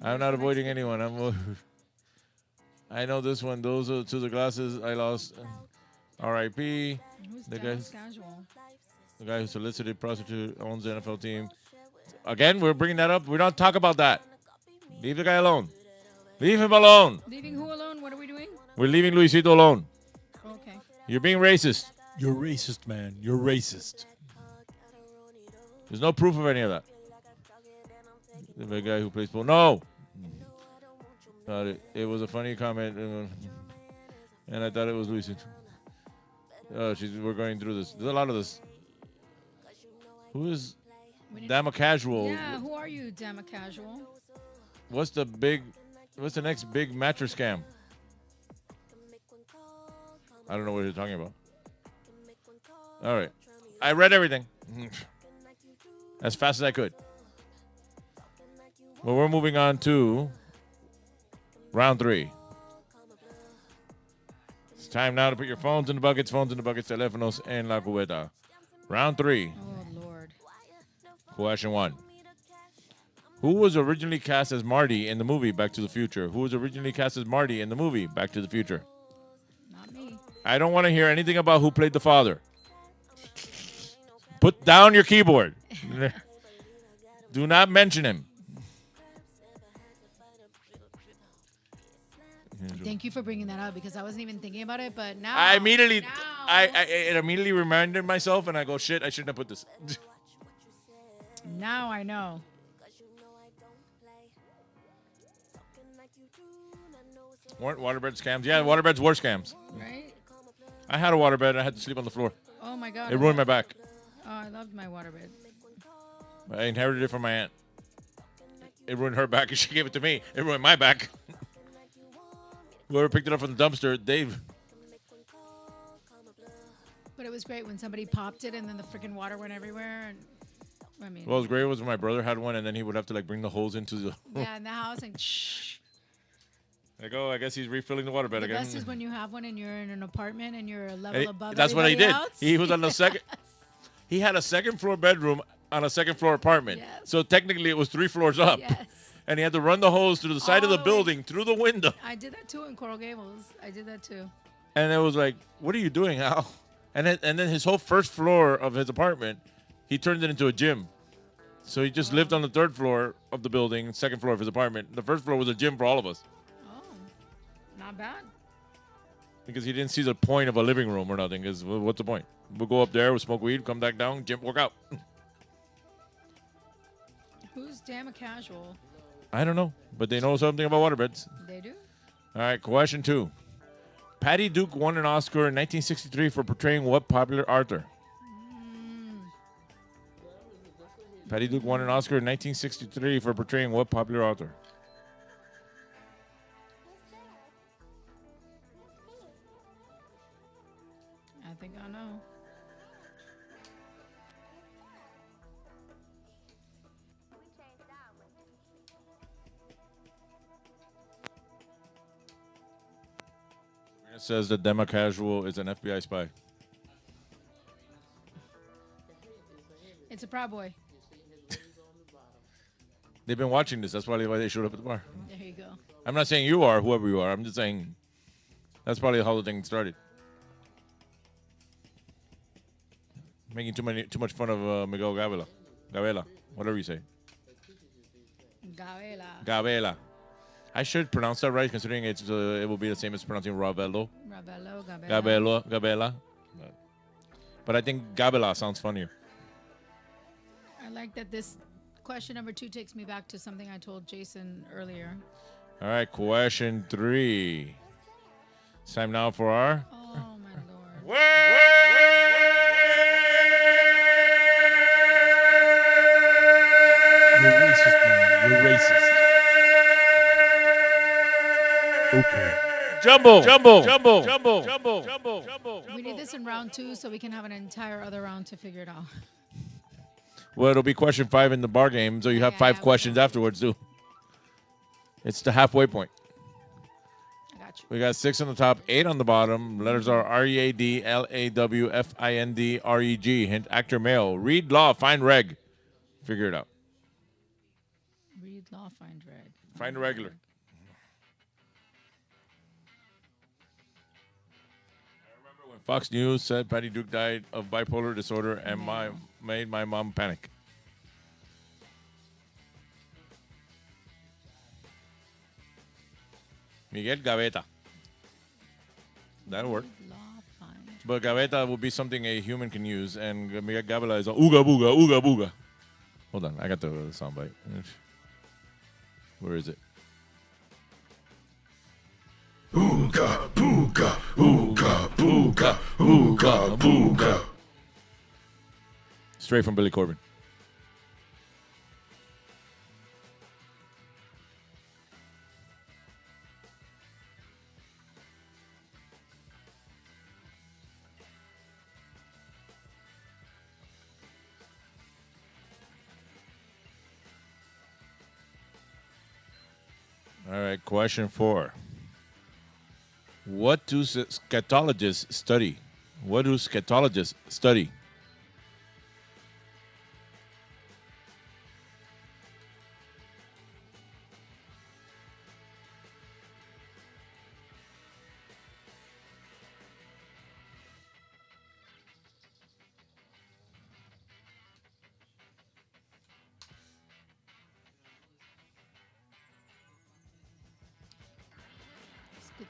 I'm not avoiding anyone. I know this one. Those are to the glasses I lost. R.I.P. The guy who solicited prostitute owns the NFL team. Again, we're bringing that up. We don't talk about that. Leave the guy alone. Leave him alone. Leaving who alone? What are we doing? We're leaving Luisito alone. Okay. You're being racist. You're racist, man. You're racist. There's no proof of any of that. The guy who plays pool. No. It was a funny comment, and I thought it was Luisito. We're going through this. There's a lot of this. Who is Dama Casual? Yeah, who are you, Dama Casual? What's the next big mattress scam? I don't know what you're talking about. All right. I read everything. As fast as I could. Well, we're moving on to round 3. It's time now to put your phones in the buckets, teléfonos en la cubeta. Round 3. Oh, Lord. Question 1. Who was originally cast as Marty in the movie Back to the Future? Who was originally cast as Marty in the movie Back to the Future? Not me. I don't want to hear anything about who played the father. Put down your keyboard. Do not mention him. Thank you for bringing that up because I wasn't even thinking about it, but now I immediately, it immediately reminded myself, and I go, shit, I shouldn't have put this. Now I know. Weren't waterbed scams? Yeah, waterbeds were scams. Right? I had a waterbed. I had to sleep on the floor. Oh my God. It ruined my back. Oh, I loved my waterbed. I inherited it from my aunt. It ruined her back, and she gave it to me. It ruined my back. Whoever picked it up from the dumpster, Dave. But it was great when somebody popped it and then the freaking water went everywhere. And I mean, What was great was when my brother had one, and then he would have to like bring the hose into the. yeah, in the house and shh. Like, oh, I guess he's refilling the waterbed The again. best is when you have one and you're in an apartment and you're a level Hey, above. that's what he everybody did. else. He was on the second. He had a second floor bedroom on a second floor apartment. Yes. So technically, it was 3 floors up. Yes. And he had to run the hose through the side of the Oh, building, through the window. I did that too in Coral Gables. I did that too. And it was like, what are you doing, Al? And then his whole first floor of his apartment, he turned it into a gym. So he just lived on the 3rd floor of the building, 2nd floor of his apartment. The 1st floor was a gym for all of us. Oh, not bad. Because he didn't see the point of a living room or nothing. Because what's the point? We'll go up there, we'll smoke weed, come back down, gym, work out. Who's damn a casual? I don't know, but they know something about waterbeds. They do. All right, question 2. Patty Duke won an Oscar in 1963 for portraying what popular author? Patty Duke won an Oscar in 1963 for portraying what popular author? I think I know. It says that Dema Casual is an FBI spy. It's a Proud Boy. They've been watching this. That's probably why they showed up at the bar. There you go. I'm not saying you are, whoever you are. I'm just saying that's probably how the thing started. Making too much fun of Miguel Gavela, whatever you say. Gavela. I should pronounce that right, considering it will be the same as pronouncing Ravello. Gabela. But I think Gabela sounds funnier. I like that this question number 2 takes me back to something I told Jason earlier. All right, question 3. It's time now for our... Oh, my Lord. You're racist, man. You're racist. Okay. Jumbo. We need this in round 2 so we can have an entire other round to figure it out. Well, it'll be question 5 in the bar game, so you have 5 questions afterwards, too. It's the halfway point. I got you. We got 6 on the top, 8 on the bottom. Letters are READ, LAW, FIND, Hint, actor, male. Read law, find reg. Figure it out. Read law, find reg. Find a regular. Fox News said Patty Duke died of bipolar disorder and made my mom panic. Miguel Gaveta. That'll work. But Gaveta will be something a human can use, and Miguel Gavela is a ooga booga, ooga booga. Hold on, I got the soundbite. Where is it? Ooga booga, ooga booga, ooga booga. Straight from Billy Corbin. All right, question 4. What do scatologists study? What do scatologists study?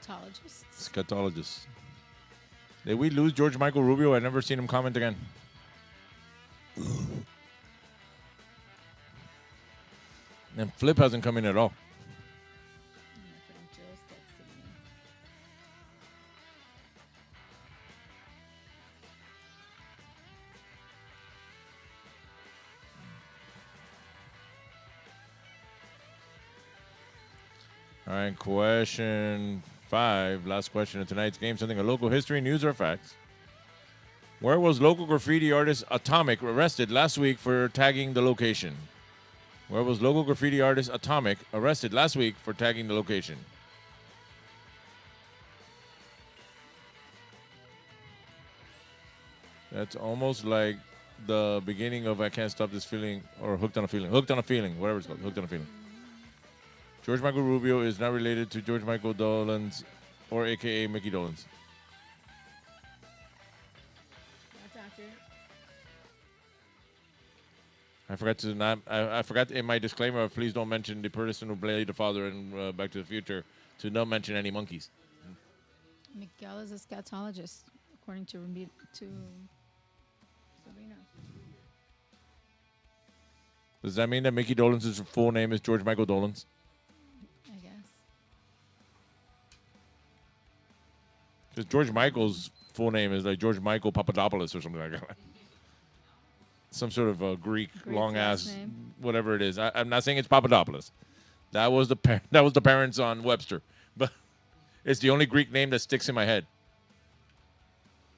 Scatologists. Scatologists. Did we lose George Michael Rubio? I've never seen him comment again. And Flip hasn't come in at all. All right, question 5. Last question of tonight's game. Something of local history, news, or facts. Where was local graffiti artist Atomic arrested last week for tagging the location? Where was local graffiti artist Atomic arrested last week for tagging the location? That's almost like the beginning of I Can't Stop This Feeling or Hooked on a Feeling. Hooked on a Feeling, whatever it's called. Hooked on a Feeling. George Michael Rubio is not related to George Michael Dolenz or a.k.a. Mickey Dolenz. That's accurate. I forgot in my disclaimer, please don't mention the person who played the father in Back to the Future, to not mention any monkeys. Miguel is a scatologist, according to Sabrina. Does that mean that Mickey Dolenz's full name is George Michael Dolenz? I guess. Because George Michael's full name is like George Michael Papadopoulos or something like that. Some sort of Greek long ass name. whatever it is. I'm not saying it's Papadopoulos. That was the parents on Webster, but it's the only Greek name that sticks in my head.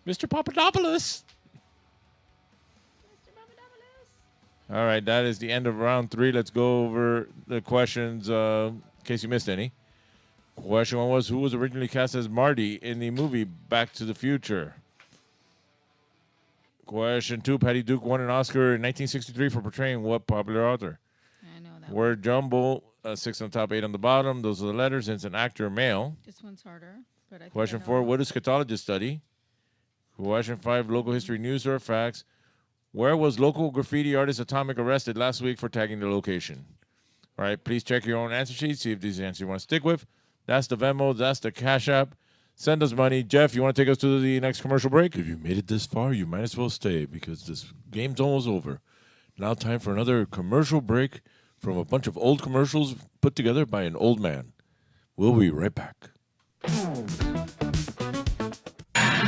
Mr. Papadopoulos. All right, that is the end of round 3. Let's go over the questions in case you missed any. Question 1 was, who was originally cast as Marty in the movie Back to the Future? Question 2, Patty Duke won an Oscar in 1963 for portraying what popular author? I know that. Word jumble, 6 on top, 8 on the bottom. Those are the letters, and it's an actor male. This one's harder. But I think Question I know 4, it. what does scatologists study? Question 5, local history, news, or facts. Where was local graffiti artist Atomic arrested last week for tagging the location? All right, please check your own answer sheet, see if these answers you want to stick with. That's the Venmo, that's the Cash App. Send us money. Jeff, you want to take us to the next commercial break? If you made it this far, you might as well stay because this game's almost over. Now time for another commercial break from a bunch of old commercials put together by an old man. We'll be right back.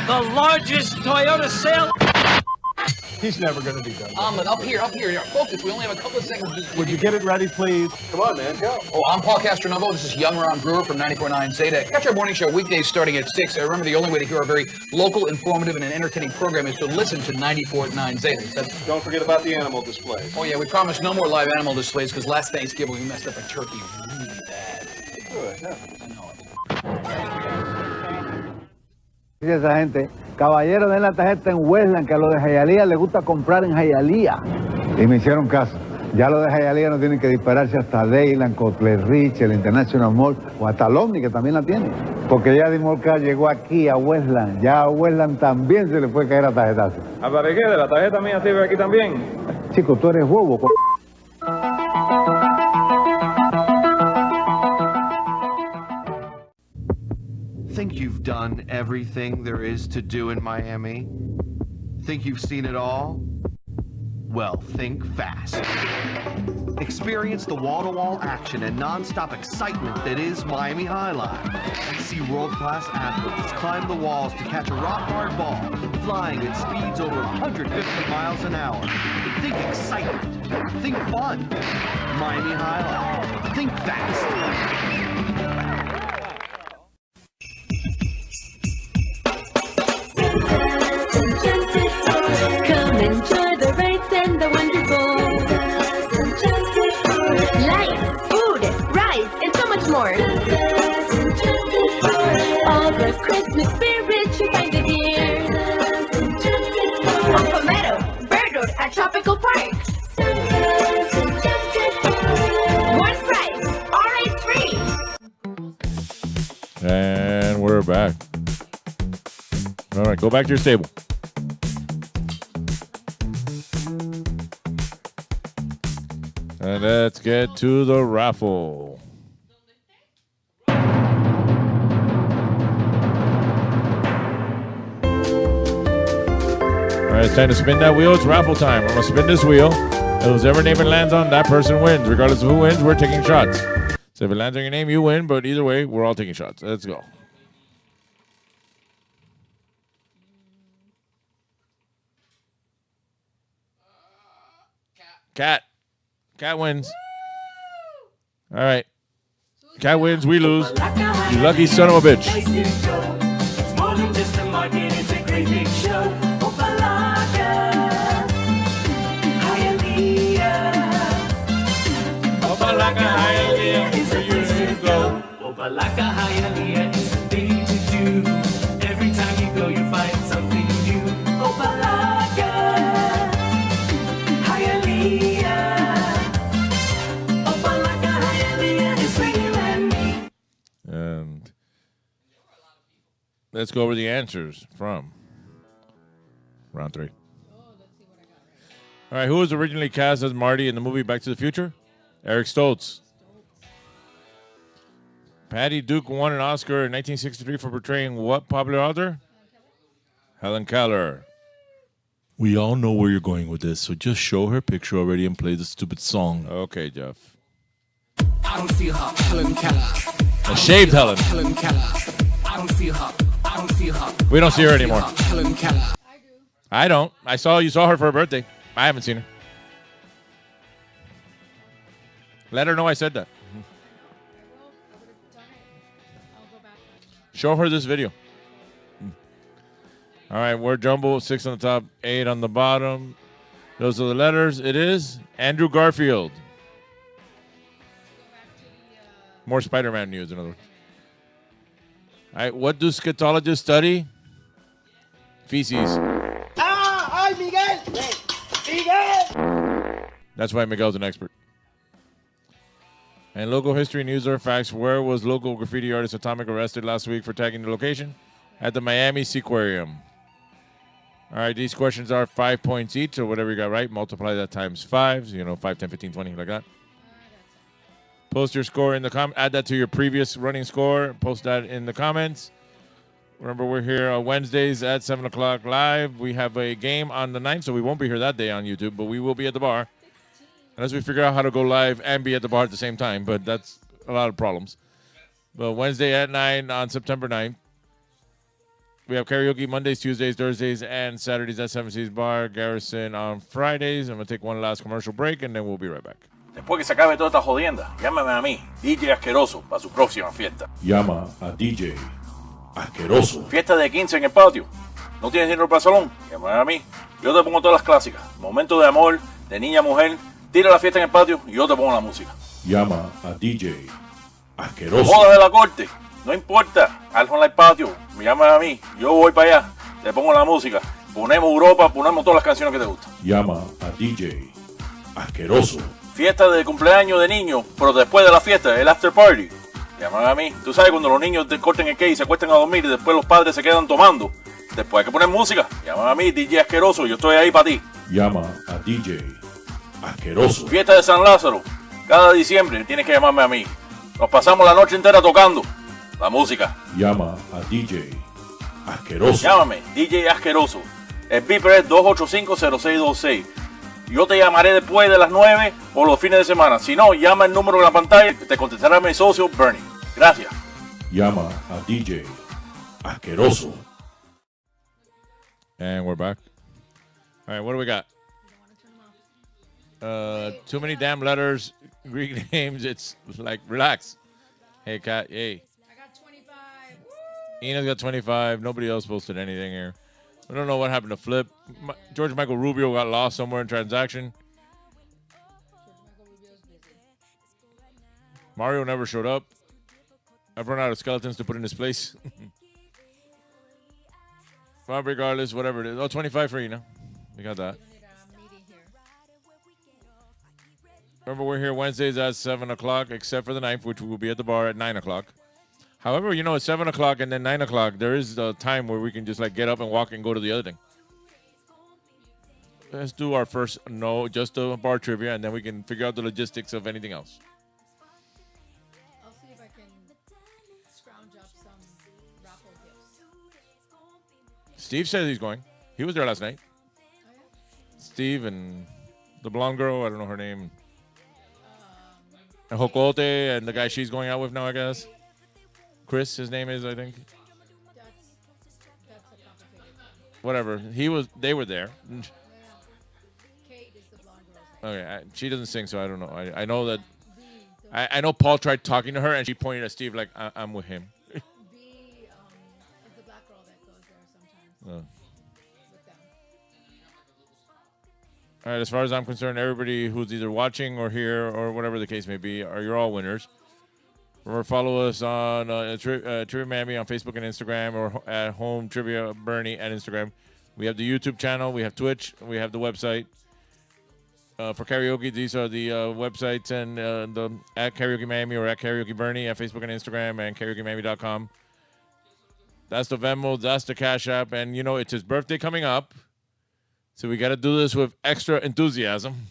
The largest Toyota sale. He's never going to be done. Up here. Focus. We only have a couple of seconds. Would you get it ready, please? Come on, man, go. Oh, I'm Paul Castronovo. This is Young Ron Brewer from 94.9 Zeta. Catch our morning show weekdays starting at 6. Remember, the only way to hear our very local, informative, and an entertaining program is to listen to 94.9 Zeta. Don't forget about the animal displays. Oh, yeah, we promise no more live animal displays because last Thanksgiving we messed up a turkey really bad. Good, yeah. Dice esa gente, caballero, den la tarjeta en Westland, que a los de Hialeah les gusta comprar en Hialeah. Y me hicieron caso. Ya los de Hialeah no tienen que dispararse hasta Dayland, Cotler Rich, el International Mall, o hasta el Omni, que también la tiene. Porque ya Dimolca llegó aquí a Westland. Ya a Westland también se le puede caer a tarjetazo. ¿Para qué? ¿De la tarjeta mía sirve aquí también? Chico, tú eres bobo. Think you've done everything there is to do in Miami? Think you've seen it all? Well, think fast. Experience the wall-to-wall action and non-stop excitement that is Miami High Line. See world-class athletes climb the walls to catch a rock-hard ball, flying at speeds over 150 miles an hour. Think excitement. Think fun. Miami High Line. Think fast. Come enjoy the rides and the wonderful life, food, rides, and so much more. All the Christmas spirit you find it here. On Palmetto, Bird Road at Tropical Park. One price, alright free. And we're back. All right, go back to your stable. And let's get to the raffle. right, it's time to spin that wheel. It's raffle time. I'm going to spin this wheel. Whoever name it lands on, that person wins. Regardless of who wins, we're taking shots. So if it lands on your name, you win. But either way, we're all taking shots. Let's go. Cat. Cat wins. All right. Cat wins, we lose. You lucky son of a bitch. It's more than just a market, it's a great big show. Opalaka, Hialeah. Opalaka, Hialeah is the place to go. Opalaka, Hialeah is the thing to do. Every time you go, you find something new. Opalaka, Hialeah. Opalaka, Hialeah is where you and me. And let's go over the answers from round 3. All right, who was originally cast as Marty in the movie Back to the Future? Eric Stoltz. Patty Duke won an Oscar in 1963 for portraying what popular author? Helen Keller. We all know where you're going with this, so just show her picture already and play the stupid song. Okay, Geoff. I don't see her, Helen Keller. A shaved Helen. Helen Keller. I don't see her. I don't see her. We don't see her anymore. Helen Keller. I don't. You saw her for her birthday. I haven't seen her. Let her know I said that. Show her this video. All right, word jumble, 6 on the top, 8 on the bottom. Those are the letters. It is Andrew Garfield. More Spider-Man news, in other words. All right, what do scatologists study? Feces. ¡Ay, Miguel! ¡Miguel! That's why Miguel's an expert. And local history news or facts. Where was local graffiti artist Atomic arrested last week for tagging the location? At the Miami Seaquarium. All right, these questions are 5 points each, so whatever you got right, multiply that times 5. So, 5, 10, 15, 20, like that. Post your score in the comment. Add that to your previous running score. Post that in the comments. Remember, we're here on Wednesdays at 7 o'clock live. We have a game on the 9th, so we won't be here that day on YouTube, but we will be at the bar. Unless we figure out how to go live and be at the bar at the same time, but that's a lot of problems. But Wednesday at 9 on September 9th. We have karaoke Mondays, Tuesdays, Thursdays, and Saturdays at 7 Seas Bar. Garrison on Fridays. I'm going to take one last commercial break, and then we'll be right back. Después que se acabe toda esta jodienda, llámame a mí, DJ Asqueroso, para su próxima fiesta. Llama a DJ Asqueroso. Fiesta de 15 en el patio. ¿No tienes dinero para el salón? Llámame a mí. Yo te pongo todas las clásicas. Momento de amor, de niña a mujer. Tira la fiesta en el patio y yo te pongo la música. Llama a DJ Asqueroso. Boda de la corte. No importa. Algo en el patio. Me llamas a mí. Yo voy para allá. Te pongo la música. Ponemos Europa, ponemos todas las canciones que te gustan. Llama a DJ Asqueroso. Fiesta de cumpleaños de niños, pero después de la fiesta, el after party. Llaman a mí. Tú sabes cuando los niños te corten el cake y se acuestan a dormir y después los padres se quedan tomando. Después hay que poner música. Llaman a mí, DJ Asqueroso. Yo estoy ahí para ti. Llama a DJ Asqueroso. Fiesta de San Lázaro. Cada diciembre tienes que llamarme a mí. Nos pasamos la noche entera tocando la música. Llama a DJ Asqueroso. Llámame, DJ Asqueroso. El beeper es 285-0626. Yo te llamaré después de las 9 o los fines de semana. Si no, llama el número en la pantalla que te contestará mi socio Bernie. Gracias. Llama a DJ Asqueroso. And we're back. All right, what do we got? Too many damn letters, Greek names. It's like, relax. Hey, Kat, hey. I got 25. Ina's got 25. Nobody else posted anything here. I don't know what happened to Flip. George Michael Rubio got lost somewhere in transaction. Mario never showed up. I've run out of skeletons to put in his place. Well, regardless, whatever it is. Oh, 25 for Ina. We got that. Remember, we're here Wednesdays at 7 o'clock, except for the 9th, which we will be at the bar at 9 o'clock. However, at 7 o'clock and then 9 o'clock, there is a time where we can just get up and walk and go to the other thing. Let's do our first, just a bar trivia, and then we can figure out the logistics of anything else. I'll see if I can scrounge up some raffle gifts. Steve says he's going. He was there last night. Steve and the blonde girl. I don't know her name. And Hokote and the guy she's going out with now, I guess. Chris, his name is, I think. Whatever. They were there. Okay, she doesn't sing, so I don't know. I know that. I know Paul tried talking to her, and she pointed at Steve like, I'm with him. Is the black girl that goes there sometimes. With them. All right, as far as I'm concerned, everybody who's either watching or here or whatever the case may be, you're all winners. Remember, follow us on Trivia Mammy on Facebook and Instagram, or at Home Trivia Bernie at Instagram. We have the YouTube channel, we have Twitch, we have the website. For karaoke, these are the websites, and the at Karaoke Mammy or at Karaoke Bernie at Facebook and Instagram, and karaokemammy.com. That's the Venmo, that's the Cash App, and it's his birthday coming up, so we got to do this with extra enthusiasm.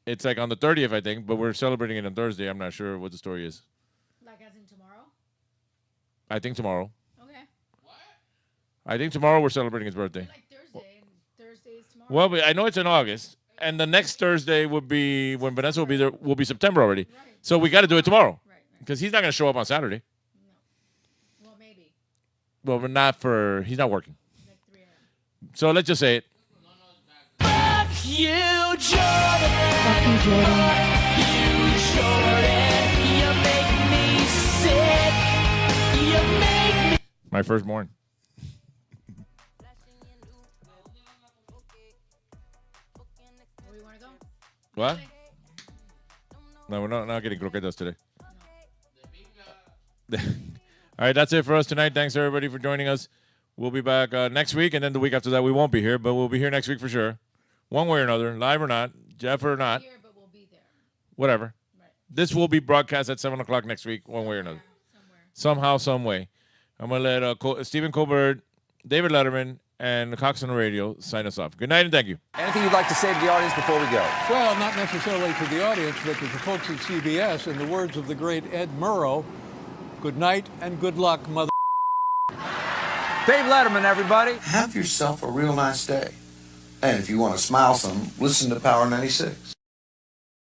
It's like on the 30th, I think, but we're celebrating it on Thursday. I'm not sure what the story is. Like as in tomorrow? I think tomorrow. Okay. I think tomorrow we're celebrating his birthday. Like Thursday, and Thursday is tomorrow. Well, I know it's in August, and the next Thursday would be when Vanessa will be there. Will be September already. Right. So we got to do it tomorrow, because he's not going to show up on Saturday. No. Well, maybe. Well, but not for he's not working. Like 3 a.m. So let's just say it. Fuck you, Jordan. Fuck you, Jordan. You, Jordan. You make me sick. You make me. My firstborn. Where you want to go? What? No, we're not getting croquetas today. All right, that's it for us tonight. Thanks, everybody, for joining us. We'll be back next week, and then the week after that we won't be here, but we'll be here next week for sure. One way or another, live or not, Geoff or not. Here, but we'll be there. Whatever. Right. This will be broadcast at 7 o'clock next week, one way or another. Somehow, some way. I'm going to let Stephen Colbert, David Letterman, and Cox on the Radio sign us off. Good night, and thank you. Anything you'd like to say to the audience before we go? Well, not necessarily to the audience, but to the folks at CBS. In the words of the great Ed Murrow, good night and good luck, mother. Dave Letterman, everybody. Have yourself a real nice day. And if you want to smile some, listen to Power 96.